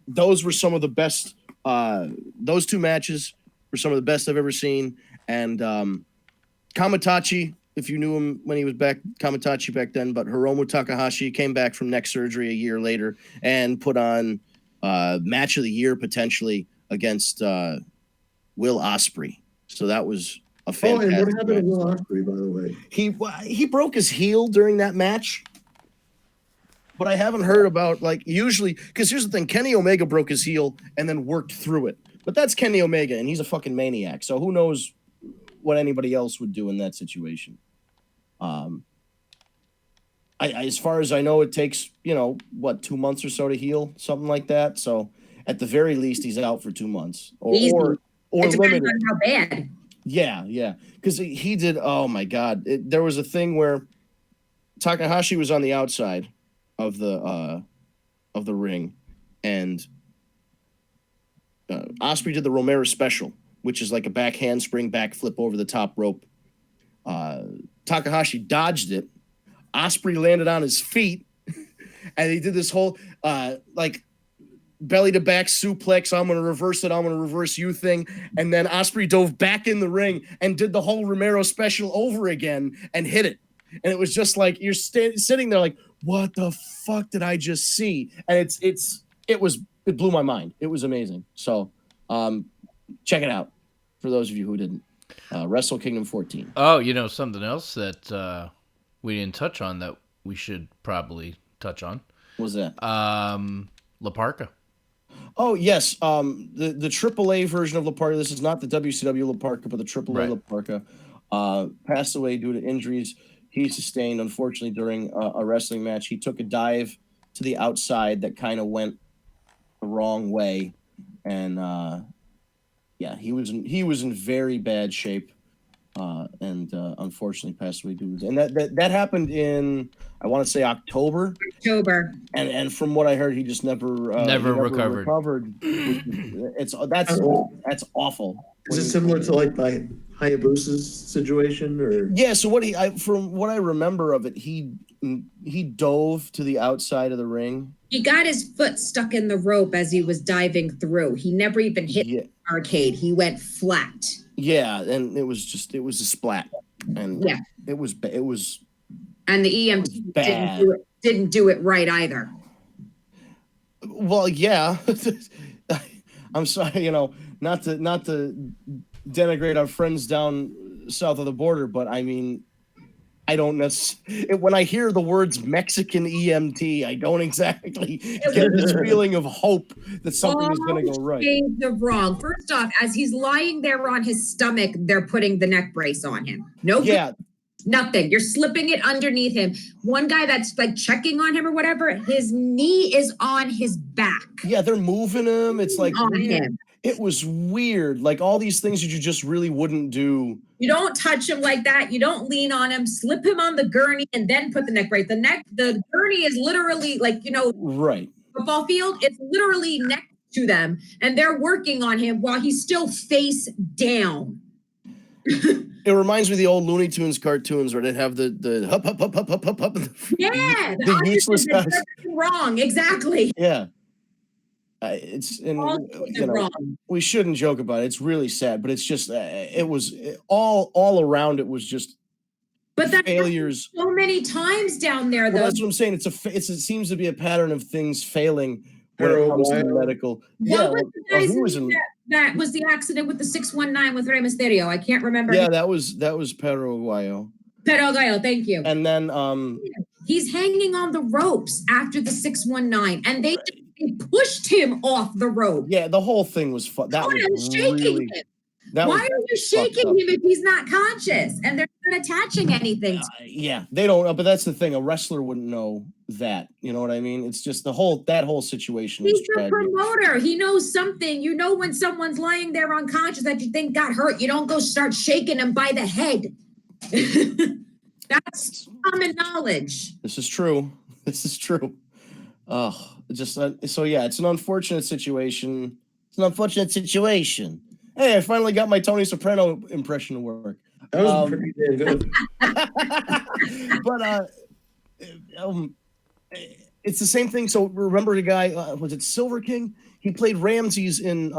those were some of the best. Those 2 matches were some of the best I've ever seen. And Kamitachi, if you knew him when he was Kamitachi back then, but Hiromu Takahashi came back from neck surgery a year later and put on match of the year potentially against Will Ospreay. So that was a fantastic and what happened to Will Ospreay, by the way? He broke his heel during that match. But I haven't heard about, usually, because here's the thing, Kenny Omega broke his heel and then worked through it. But that's Kenny Omega, and he's a fucking maniac. So who knows what anybody else would do in that situation. As far as I know, it takes, 2 months or so to heal, something like that. So at the very least, he's out for 2 months. Or it limited. depends on how bad. Yeah. Because he did, oh my God. There was a thing where Takahashi was on the outside of the ring, and Ospreay did the Romero special, which is like a back handspring, back flip over the top rope. Takahashi dodged it. Ospreay landed on his feet, and he did this whole belly to back suplex. I'm going to reverse it. I'm going to reverse you thing. And then Ospreay dove back in the ring and did the whole Romero special over again and hit it. And it was just like you're sitting there like, what the fuck did I just see? And it blew my mind. It was amazing. So check it out for those of you who didn't. Wrestle Kingdom 14. Oh, something else that we didn't touch on that we should probably touch on. What was that? La Parka. Oh, yes. The AAA version of La Parka. This is not the WCW La Parka, but the AAA La Parka. Passed away due to injuries he sustained, unfortunately, during a wrestling match. He took a dive to the outside that kind of went the wrong way. And, he was in very bad shape. And unfortunately passed away due to, and that happened in, I want to say October. And from what I heard, he just never recovered. That's awful. Is it similar to like by Hayabusa's situation, or? Yeah. So from what I remember of it, he dove to the outside of the ring. He got his foot stuck in the rope as he was diving through. He never even hit the arcade. He went flat. Yeah, and it was a splat, and it was, and the EMT didn't do it right either. Well, yeah, I'm sorry, not to denigrate our friends down south of the border, but I mean, I don't necessarily. When I hear the words Mexican EMT, I don't exactly get this feeling of hope that something is going to go right. Shades of wrong. First off, as he's lying there on his stomach, they're putting the neck brace on him. Nothing. You're slipping it underneath him. One guy that's like checking on him or whatever, his knee is on his back. Yeah, they're moving him. It's like on him. It was weird. Like all these things that you just really wouldn't do. You don't touch him like that. You don't lean on him. Slip him on the gurney and then put the neck brace. The gurney is literally like, right. Football field. It's literally next to them, and they're working on him while he's still face down. It reminds me of the old Looney Tunes cartoons where they'd have the hup, hup, hup, hup, hup, hup, hup. Yeah, the useless guys. Wrong, exactly. Yeah. We shouldn't joke about it. It's really sad, but it's just it was all around. It was just failures so many times down there. Though that's what I'm saying. It seems to be a pattern of things failing when it comes to the medical. That was the accident with the 619 with Rey Mysterio. I can't remember. Yeah, that was Pedro Aguayo. Thank you. And then he's hanging on the ropes after the 619, and they pushed him off the rope. Yeah, the whole thing was fun. That was shaking him. Why are you shaking him if he's not conscious and they're not attaching anything? They don't. But that's the thing. A wrestler wouldn't know that. You know what I mean? It's just that whole situation. He's the promoter. He knows something. When someone's lying there unconscious that you think got hurt, you don't go start shaking him by the head. That's common knowledge. This is true. Oh, it's an unfortunate situation. Hey, I finally got my Tony Soprano impression to work. That was pretty damn good. But it's the same thing. So remember the guy, was it Silver King? He played Ramses in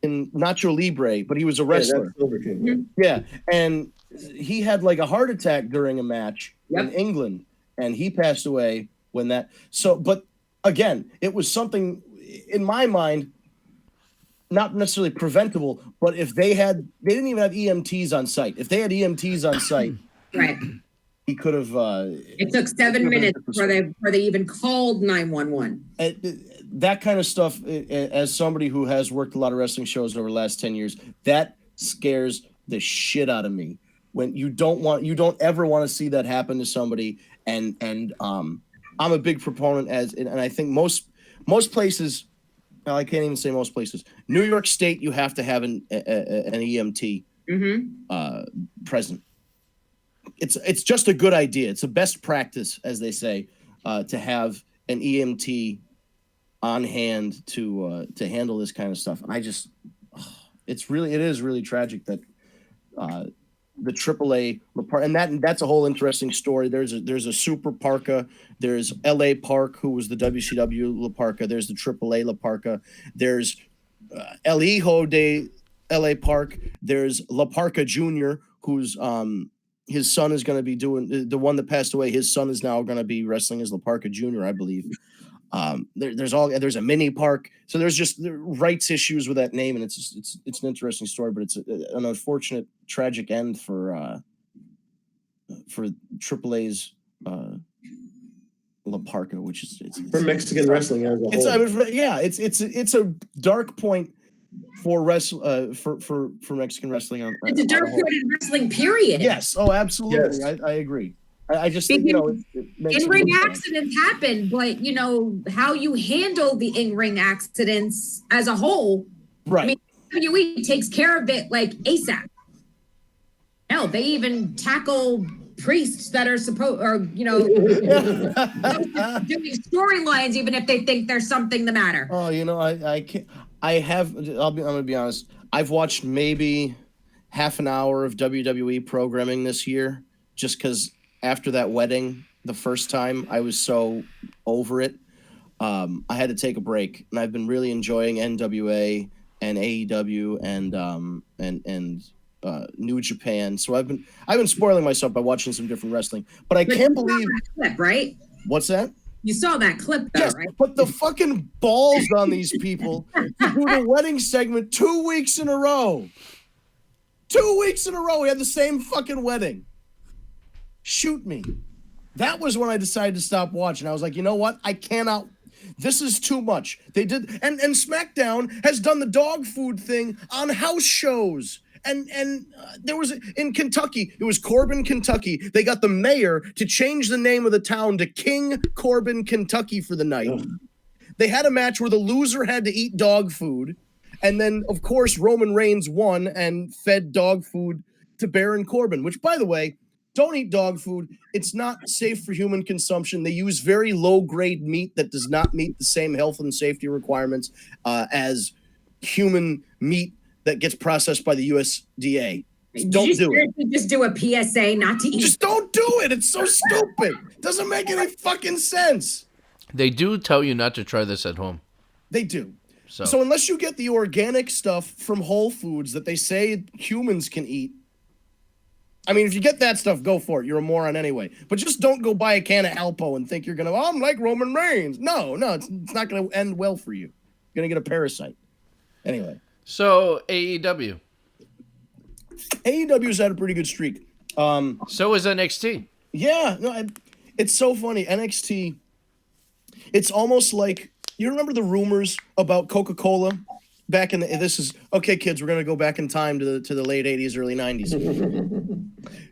Nacho Libre, but he was a wrestler. Yeah, that's Silver King. Yeah, and he had like a heart attack during a match in England, and he passed away when that. So, but again, it was something in my mind. Not necessarily preventable, but if they didn't even have EMTs on site. If they had EMTs on site, right, he could have. It took 7 minutes before they even called 911. That kind of stuff. As somebody who has worked a lot of wrestling shows over the last 10 years, that scares the shit out of me. When you don't ever want to see that happen to somebody. And I'm a big proponent and I think most places. Well, I can't even say most places. New York State, you have to have an EMT present. It's just a good idea. It's a best practice, as they say, to have an EMT on hand to handle this kind of stuff. And it is really tragic that the AAA and that's a whole interesting story. There's a Super Parka. There's LA Park, who was the WCW La Parka. There's the AAA La Parka. There's El Hijo de LA Park. There's La Parka Jr., who's his son is going to be doing the one that passed away. His son is now going to be wrestling as La Parka Jr., I believe. There's a mini park, so there's just rights issues with that name, and it's an interesting story, but it's an unfortunate, tragic end for AAA's La Parka, which is for Mexican wrestling as a whole. It's a dark point for Mexican wrestling. It's a dark point in wrestling, period. Yes. Oh, absolutely. Yes. I agree. I just think, in-ring accidents happen, but how you handle the in-ring accidents as a whole, right? WWE takes care of it like ASAP. No, they even tackle priests that are doing storylines, even if they think there's something the matter. Oh, I can't. I'm gonna be honest. I've watched maybe half an hour of WWE programming this year, just because. After that wedding, the first time, I was so over it. I had to take a break, and I've been really enjoying NWA and AEW and New Japan. So I've been spoiling myself by watching some different wrestling. But I can't believe that clip, right? What's that? You saw that clip, though, yes, right? But the fucking balls on these people to do the wedding segment 2 weeks in a row. 2 weeks in a row, we had the same fucking wedding. Shoot me. That was when I decided to stop watching. I was like, you know what? I cannot. This is too much. They did, and Smackdown has done the dog food thing on house shows. And there was in Kentucky, it was Corbin, Kentucky. They got the mayor to change the name of the town to King Corbin, Kentucky for the night. Oh. They had a match where the loser had to eat dog food. And then, of course, Roman Reigns won and fed dog food to Baron Corbin, which, by the way, don't eat dog food. It's not safe for human consumption. They use very low-grade meat that does not meet the same health and safety requirements as human meat that gets processed by the USDA. Don't do it. Just do a PSA not to eat. Just don't do it. It's so stupid. Doesn't make any fucking sense. They do tell you not to try this at home. They do. So unless you get the organic stuff from Whole Foods that they say humans can eat, I mean, if you get that stuff, go for it. You're a moron anyway. But just don't go buy a can of Alpo and think you're going to, I'm like Roman Reigns. No, it's not going to end well for you. You're going to get a parasite. Anyway. So, AEW. AEW's had a pretty good streak. So is NXT. Yeah. No, it's so funny. NXT, it's almost like, you remember the rumors about Coca-Cola? Back in okay, kids, we're going to go back in time to the late 80s, early 90s.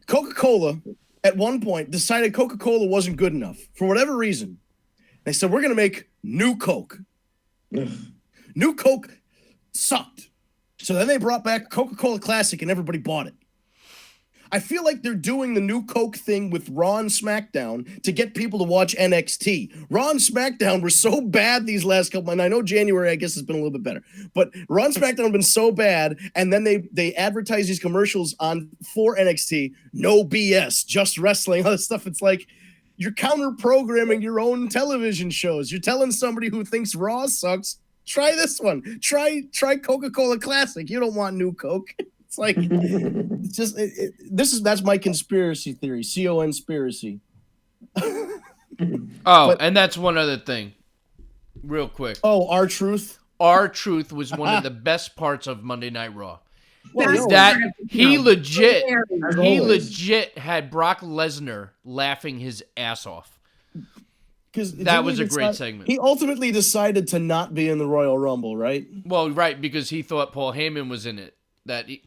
Coca-Cola, at one point, decided Coca-Cola wasn't good enough for whatever reason. They said, we're going to make New Coke. New Coke sucked. So then they brought back Coca-Cola Classic and everybody bought it. I feel like they're doing the New Coke thing with Raw and SmackDown to get people to watch NXT. Raw and SmackDown were so bad these last couple, and I know January, I guess, has been a little bit better. But Raw and SmackDown have been so bad, and then they advertise these commercials for NXT. No BS, just wrestling, all this stuff. It's like you're counter-programming your own television shows. You're telling somebody who thinks Raw sucks, try this one. Try Coca-Cola Classic. You don't want New Coke. It's like, it's just, that's my conspiracy theory. C-O-N-spiracy. And that's one other thing. Real quick. Oh, R-Truth? R-Truth was one of the best parts of Monday Night Raw. Well, he legit had Brock Lesnar laughing his ass off. That was a great segment. He ultimately decided to not be in the Royal Rumble, right? Well, right, because he thought Paul Heyman was in it.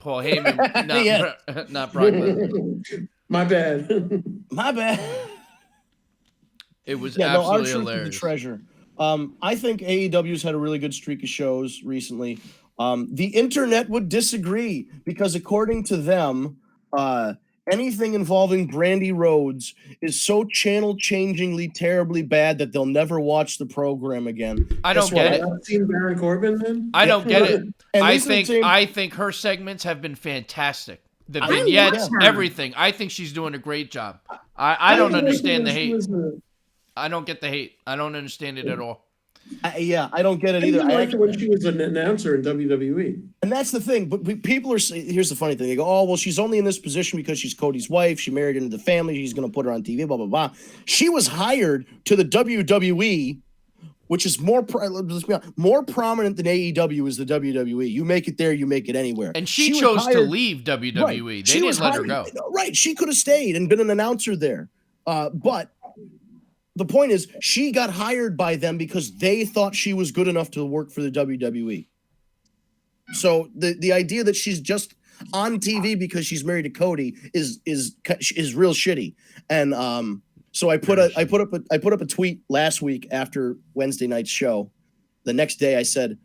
Paul Heyman, not Brock Lesnar. My bad. It was absolutely hilarious. The treasure. I think AEW's had a really good streak of shows recently. The internet would disagree because according to them, anything involving Brandy Rhodes is so channel-changingly terribly bad that they'll never watch the program again. I don't get it. I've seen Baron Corbin then? I don't get it. I think her segments have been fantastic. The vignettes, everything. I think she's doing a great job. I don't understand the hate. I don't get the hate. I don't understand it at all. I don't get it I either. even liked her when she was an announcer in WWE. And that's the thing. But people are saying, here's the funny thing. They go, oh, well, she's only in this position because she's Cody's wife. She married into the family. She's going to put her on TV, blah, blah, blah. She was hired to the WWE, which is more prominent than AEW is the WWE. You make it there, you make it anywhere. And she chose to leave WWE. Right. They didn't let her go. Right. She could have stayed and been an announcer there. But the point is, she got hired by them because they thought she was good enough to work for the WWE. So the idea that she's just on TV because she's married to Cody is real shitty. And so I put up a tweet last week after Wednesday night's show. The next day I said,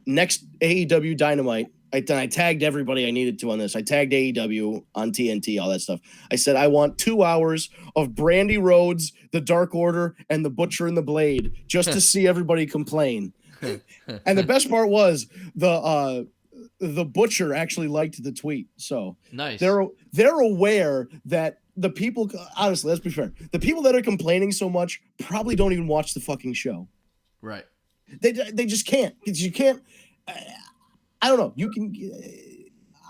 next AEW Dynamite. I tagged everybody I needed to on this. I tagged AEW on TNT, all that stuff. I said, I want 2 hours of Brandy Rhodes, the Dark Order, and the Butcher and the Blade just to see everybody complain. And the best part was the Butcher actually liked the tweet. So nice. They're aware that the people, honestly, let's be fair. The people that are complaining so much probably don't even watch the fucking show. Right. They just can't. You can't. I don't know.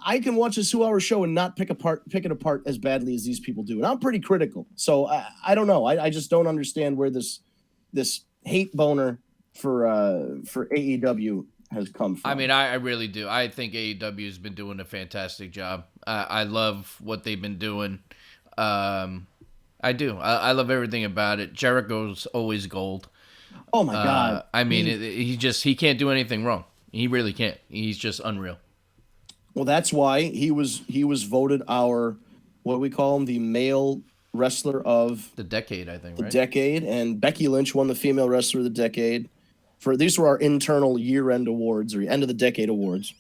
I can watch a 2-hour show and not pick it apart as badly as these people do. And I'm pretty critical. So I don't know. I just don't understand where this hate boner for AEW has come from. I mean, I really do. I think AEW has been doing a fantastic job. I love what they've been doing. I do. I love everything about it. Jericho's always gold. Oh my God. I mean, he can't do anything wrong. He really can't. He's just unreal. Well, that's why he was voted our, what do we call him, the male wrestler of the decade, I think. The decade, and Becky Lynch won the female wrestler of the decade. These were our internal year-end awards or end of the decade awards.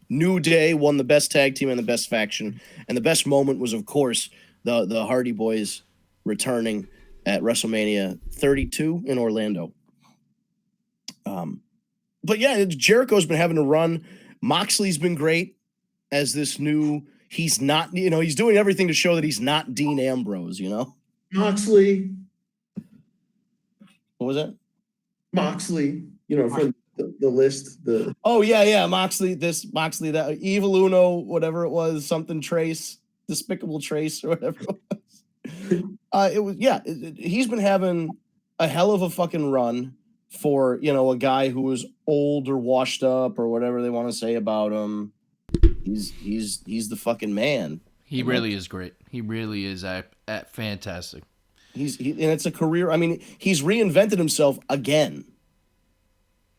New Day won the best tag team and the best faction, and the best moment was, of course, the Hardy Boys returning at WrestleMania 32 in Orlando. But yeah, Jericho's been having a run. Moxley's been great as this new. He's not, he's doing everything to show that he's not Dean Ambrose. Moxley. What was that? Moxley. From the list. Moxley. Moxley. That Evil Uno, whatever it was, something Trace, Despicable Trace, or whatever it was. He's been having a hell of a fucking run. For a guy who was old or washed up or whatever they want to say about him, he's the fucking man. He really is great. He really is fantastic. And it's a career. I mean, he's reinvented himself again.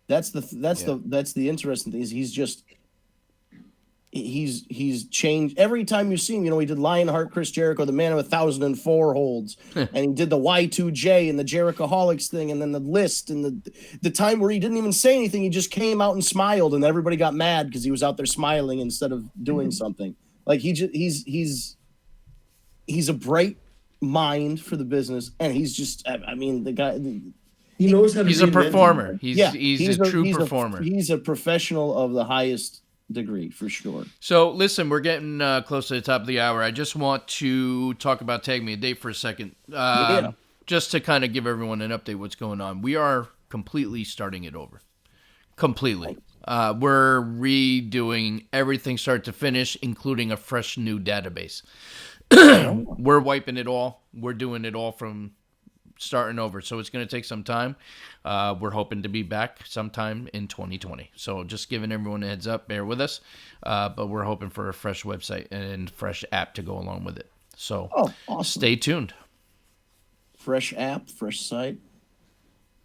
That's the interesting thing. He's changed every time you see him. He did Lionheart, Chris Jericho, the man of 1,004 holds, and he did the Y2J and the Jerichoholics thing, and then the list and the time where he didn't even say anything. He just came out and smiled, and everybody got mad because he was out there smiling instead of doing something. Like he's a bright mind for the business, and he's just. I mean, the guy. He knows how to. He's a performer. He's a true performer. He's a professional of the highest degree for sure. So listen, we're getting close to the top of the hour. I just want to talk about Tag Me a Date for a second, just to kind of give everyone an update what's going on. We are completely starting it over. Completely. We're redoing everything start to finish, including a fresh new database. We're wiping it all. We're doing it all from starting over. So it's going to take some time. We're hoping to be back sometime in 2020. So just giving everyone a heads up, bear with us. But we're hoping for a fresh website and fresh app to go along with it. So awesome. Stay tuned. Fresh app, fresh site.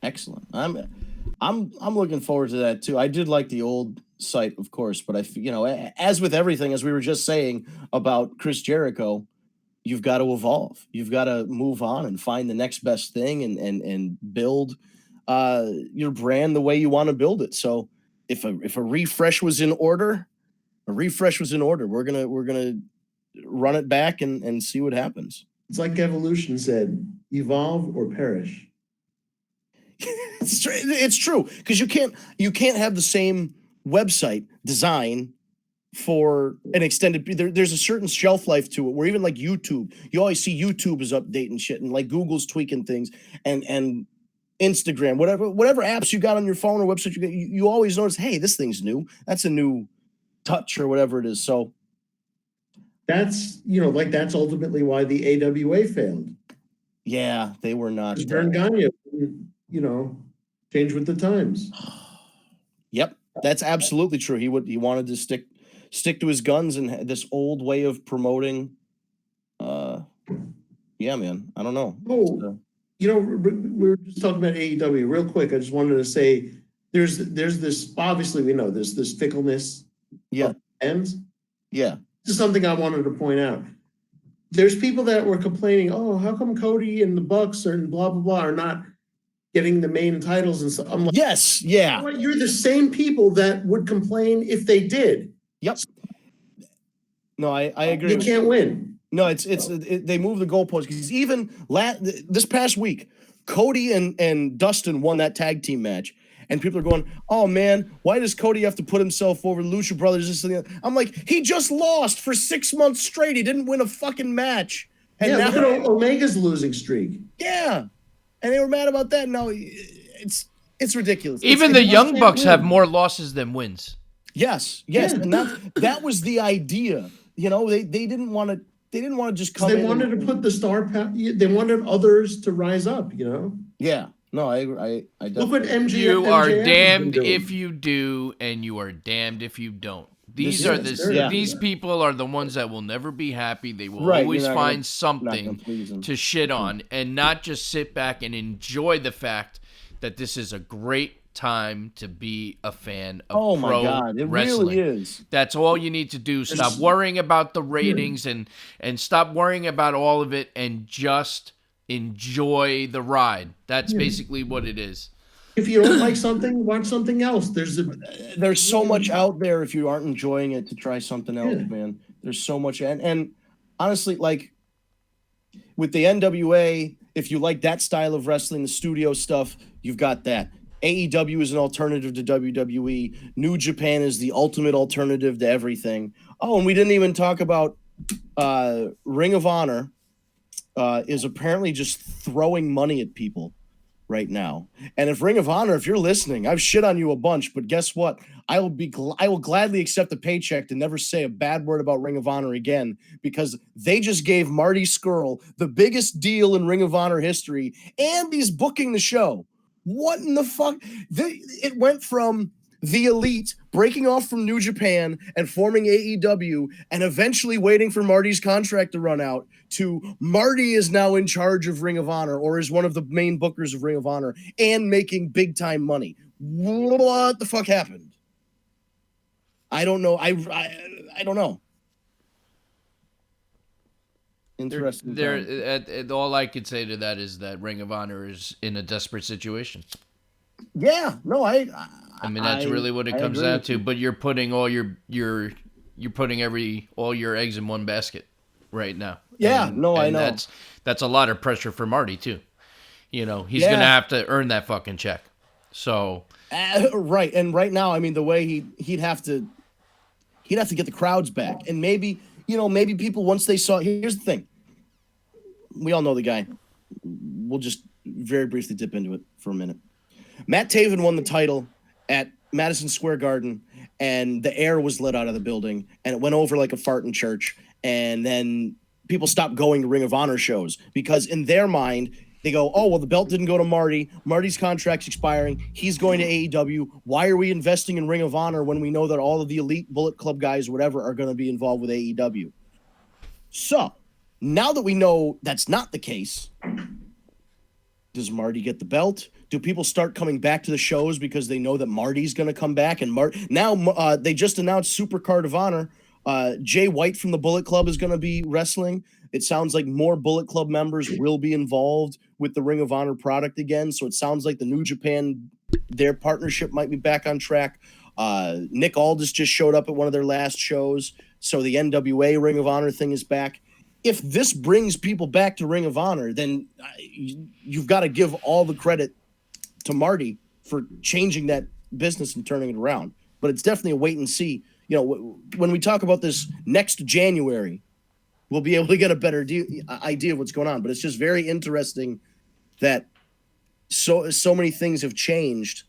Excellent. I'm looking forward to that too. I did like the old site, of course, but as with everything, as we were just saying about Chris Jericho, you've got to evolve. You've got to move on and find the next best thing and build your brand the way you want to build it. So if a refresh was in order, We're gonna run it back and see what happens. It's like evolution said: evolve or perish. It's true, because you can't have the same website design for an extended. There's a certain shelf life to it. Where even like YouTube, you always see YouTube is updating shit, and like Google's tweaking things, and Instagram, whatever apps you got on your phone or website, you always notice, hey, this thing's new. That's a new touch or whatever it is. So that's, that's ultimately why the AWA failed. Yeah, they were not. Vern Gagne, change with the times. Yep, that's absolutely true. He wanted to stick to his guns and this old way of promoting. Yeah, man, I don't know. Oh, we were just talking about AEW real quick. I just wanted to say there's this, obviously we know there's this fickleness. Yeah. Ends. Yeah. This is something I wanted to point out. There's people that were complaining, oh, how come Cody and the Bucks and blah, blah, blah are not getting the main titles and stuff. I'm like, yes, yeah. You're the same people that would complain if they did. Yep. No, I agree. You can't win. No, they move the goalposts because even this past week, Cody and Dustin won that tag team match, and people are going, "Oh man, why does Cody have to put himself over the Lucha Brothers?" This and the other. I'm like, he just lost for 6 months straight. He didn't win a fucking match. And yeah, now, look at Omega's losing streak. Yeah, and they were mad about that. No, it's ridiculous. Even the Young Bucks have more losses than wins. Yes, yeah. And that was the idea. They didn't want to. They didn't want to just come. They wanted to put the star. They wanted others to rise up. Yeah. No, I look what MJF. You are damned if you do, and you are damned if you don't. These people are the ones that will never be happy. They will always find something to shit on, and not just sit back and enjoy the fact that this is a great time to be a fan of pro wrestling. Really is. That's all you need to do. Stop worrying about the ratings and stop worrying about all of it and just enjoy the ride. That's basically what it is. If you don't like something, watch something else. There's so much out there if you aren't enjoying it to try something else, man. There's so much. And honestly, like with the NWA, if you like that style of wrestling, the studio stuff, you've got that. AEW is an alternative to WWE. New Japan is the ultimate alternative to everything. Oh, and we didn't even talk about Ring of Honor is apparently just throwing money at people right now. And if Ring of Honor, if you're listening, I've shit on you a bunch, but guess what? I will gladly accept a paycheck to never say a bad word about Ring of Honor again, because they just gave Marty Scurll the biggest deal in Ring of Honor history, and he's booking the show. What in the fuck? It went from the Elite breaking off from New Japan and forming AEW and eventually waiting for Marty's contract to run out to Marty is now in charge of Ring of Honor, or is one of the main bookers of Ring of Honor and making big time money. What the fuck happened? I don't know. I don't know. Interesting. All I could say to that is that Ring of Honor is in a desperate situation. Yeah, no, I mean that's really what it comes down to. But you're putting all your eggs in one basket right now. Yeah, I know. That's a lot of pressure for Marty too. He's gonna have to earn that fucking check. So right, and right now, I mean, the way he'd have to get the crowds back, and maybe people, once they saw, here's the thing. We all know the guy. We'll just very briefly dip into it for a minute. Matt Taven won the title at Madison Square Garden, and the air was let out of the building, and it went over like a fart in church. And then people stopped going to Ring of Honor shows because in their mind, they go, oh, well, the belt didn't go to Marty. Marty's contract's expiring. He's going to AEW. Why are we investing in Ring of Honor when we know that all of the Elite, Bullet Club guys, whatever, are going to be involved with AEW? So now that we know that's not the case, does Marty get the belt? Do people start coming back to the shows because they know that Marty's going to come back? And now they just announced Super Card of Honor. Jay White from the Bullet Club is going to be wrestling. It sounds like more Bullet Club members will be involved with the Ring of Honor product again. So it sounds like the New Japan, their partnership might be back on track. Nick Aldis just showed up at one of their last shows. So the NWA Ring of Honor thing is back. If this brings people back to Ring of Honor, then you've got to give all the credit to Marty for changing that business and turning it around. But it's definitely a wait and see. When we talk about this next January, we'll be able to get a better idea of what's going on. But it's just very interesting that so many things have changed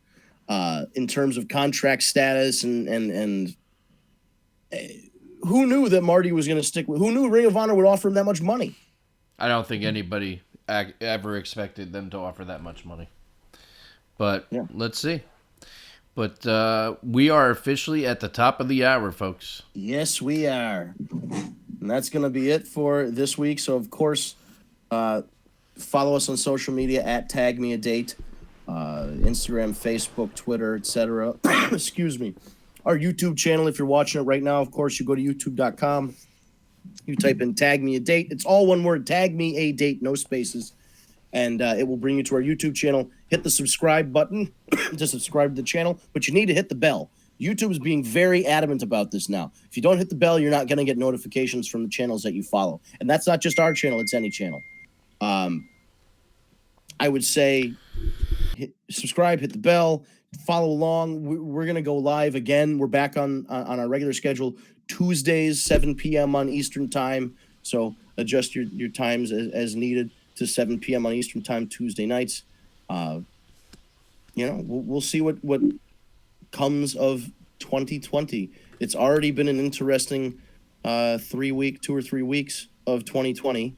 in terms of contract status and who knew that Marty was going to stick with? Who knew Ring of Honor would offer him that much money? I don't think anybody ever expected them to offer that much money. But let's see. But we are officially at the top of the hour, folks. Yes, we are. And that's going to be it for this week. So, of course, follow us on social media at Tag Me a Date, Instagram, Facebook, Twitter, etc. Excuse me. Our YouTube channel, if you're watching it right now, of course, you go to youtube.com. You type in Tag Me a Date. It's all one word, Tag Me a Date, no spaces. And it will bring you to our YouTube channel. Hit the subscribe button to subscribe to the channel, but you need to hit the bell. YouTube is being very adamant about this now. If you don't hit the bell, you're not going to get notifications from the channels that you follow. And that's not just our channel, it's any channel. I would say subscribe, hit the bell, follow along. We're going to go live again. We're back on our regular schedule, Tuesdays, 7 p.m. on Eastern time. So adjust your times as needed to 7 p.m. on Eastern time, Tuesday nights. We'll see what comes of 2020. It's already been an interesting 2 or 3 weeks of 2020.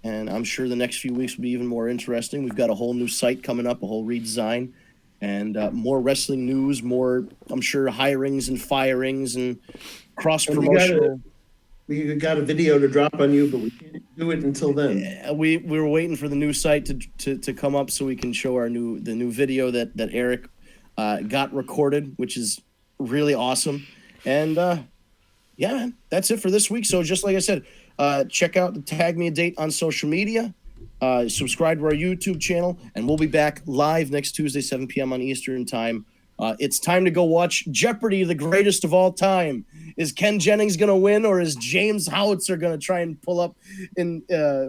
And I'm sure the next few weeks will be even more interesting. We've got a whole new site coming up, a whole redesign, and more wrestling news, more, I'm sure, hirings and firings and cross-promotional. We got a video to drop on you, but we can't do it until then. Yeah, we were waiting for the new site to come up so we can show the new video that Eric got recorded, which is really awesome. And man, that's it for this week. So just like I said, check out the Tag Me a Date on social media. Subscribe to our YouTube channel, and we'll be back live next Tuesday, 7 p.m. on Eastern time. It's time to go watch Jeopardy, the greatest of all time. Is Ken Jennings going to win, or is James Howitzer going to try and pull up in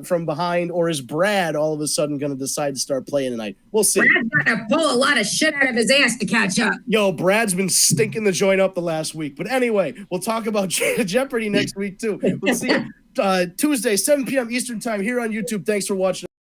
from behind, or is Brad all of a sudden going to decide to start playing tonight? We'll see. Brad's got to pull a lot of shit out of his ass to catch up. Yo, Brad's been stinking the joint up the last week. But anyway, we'll talk about Jeopardy next week, too. We'll see you Tuesday, 7 p.m. Eastern time here on YouTube. Thanks for watching.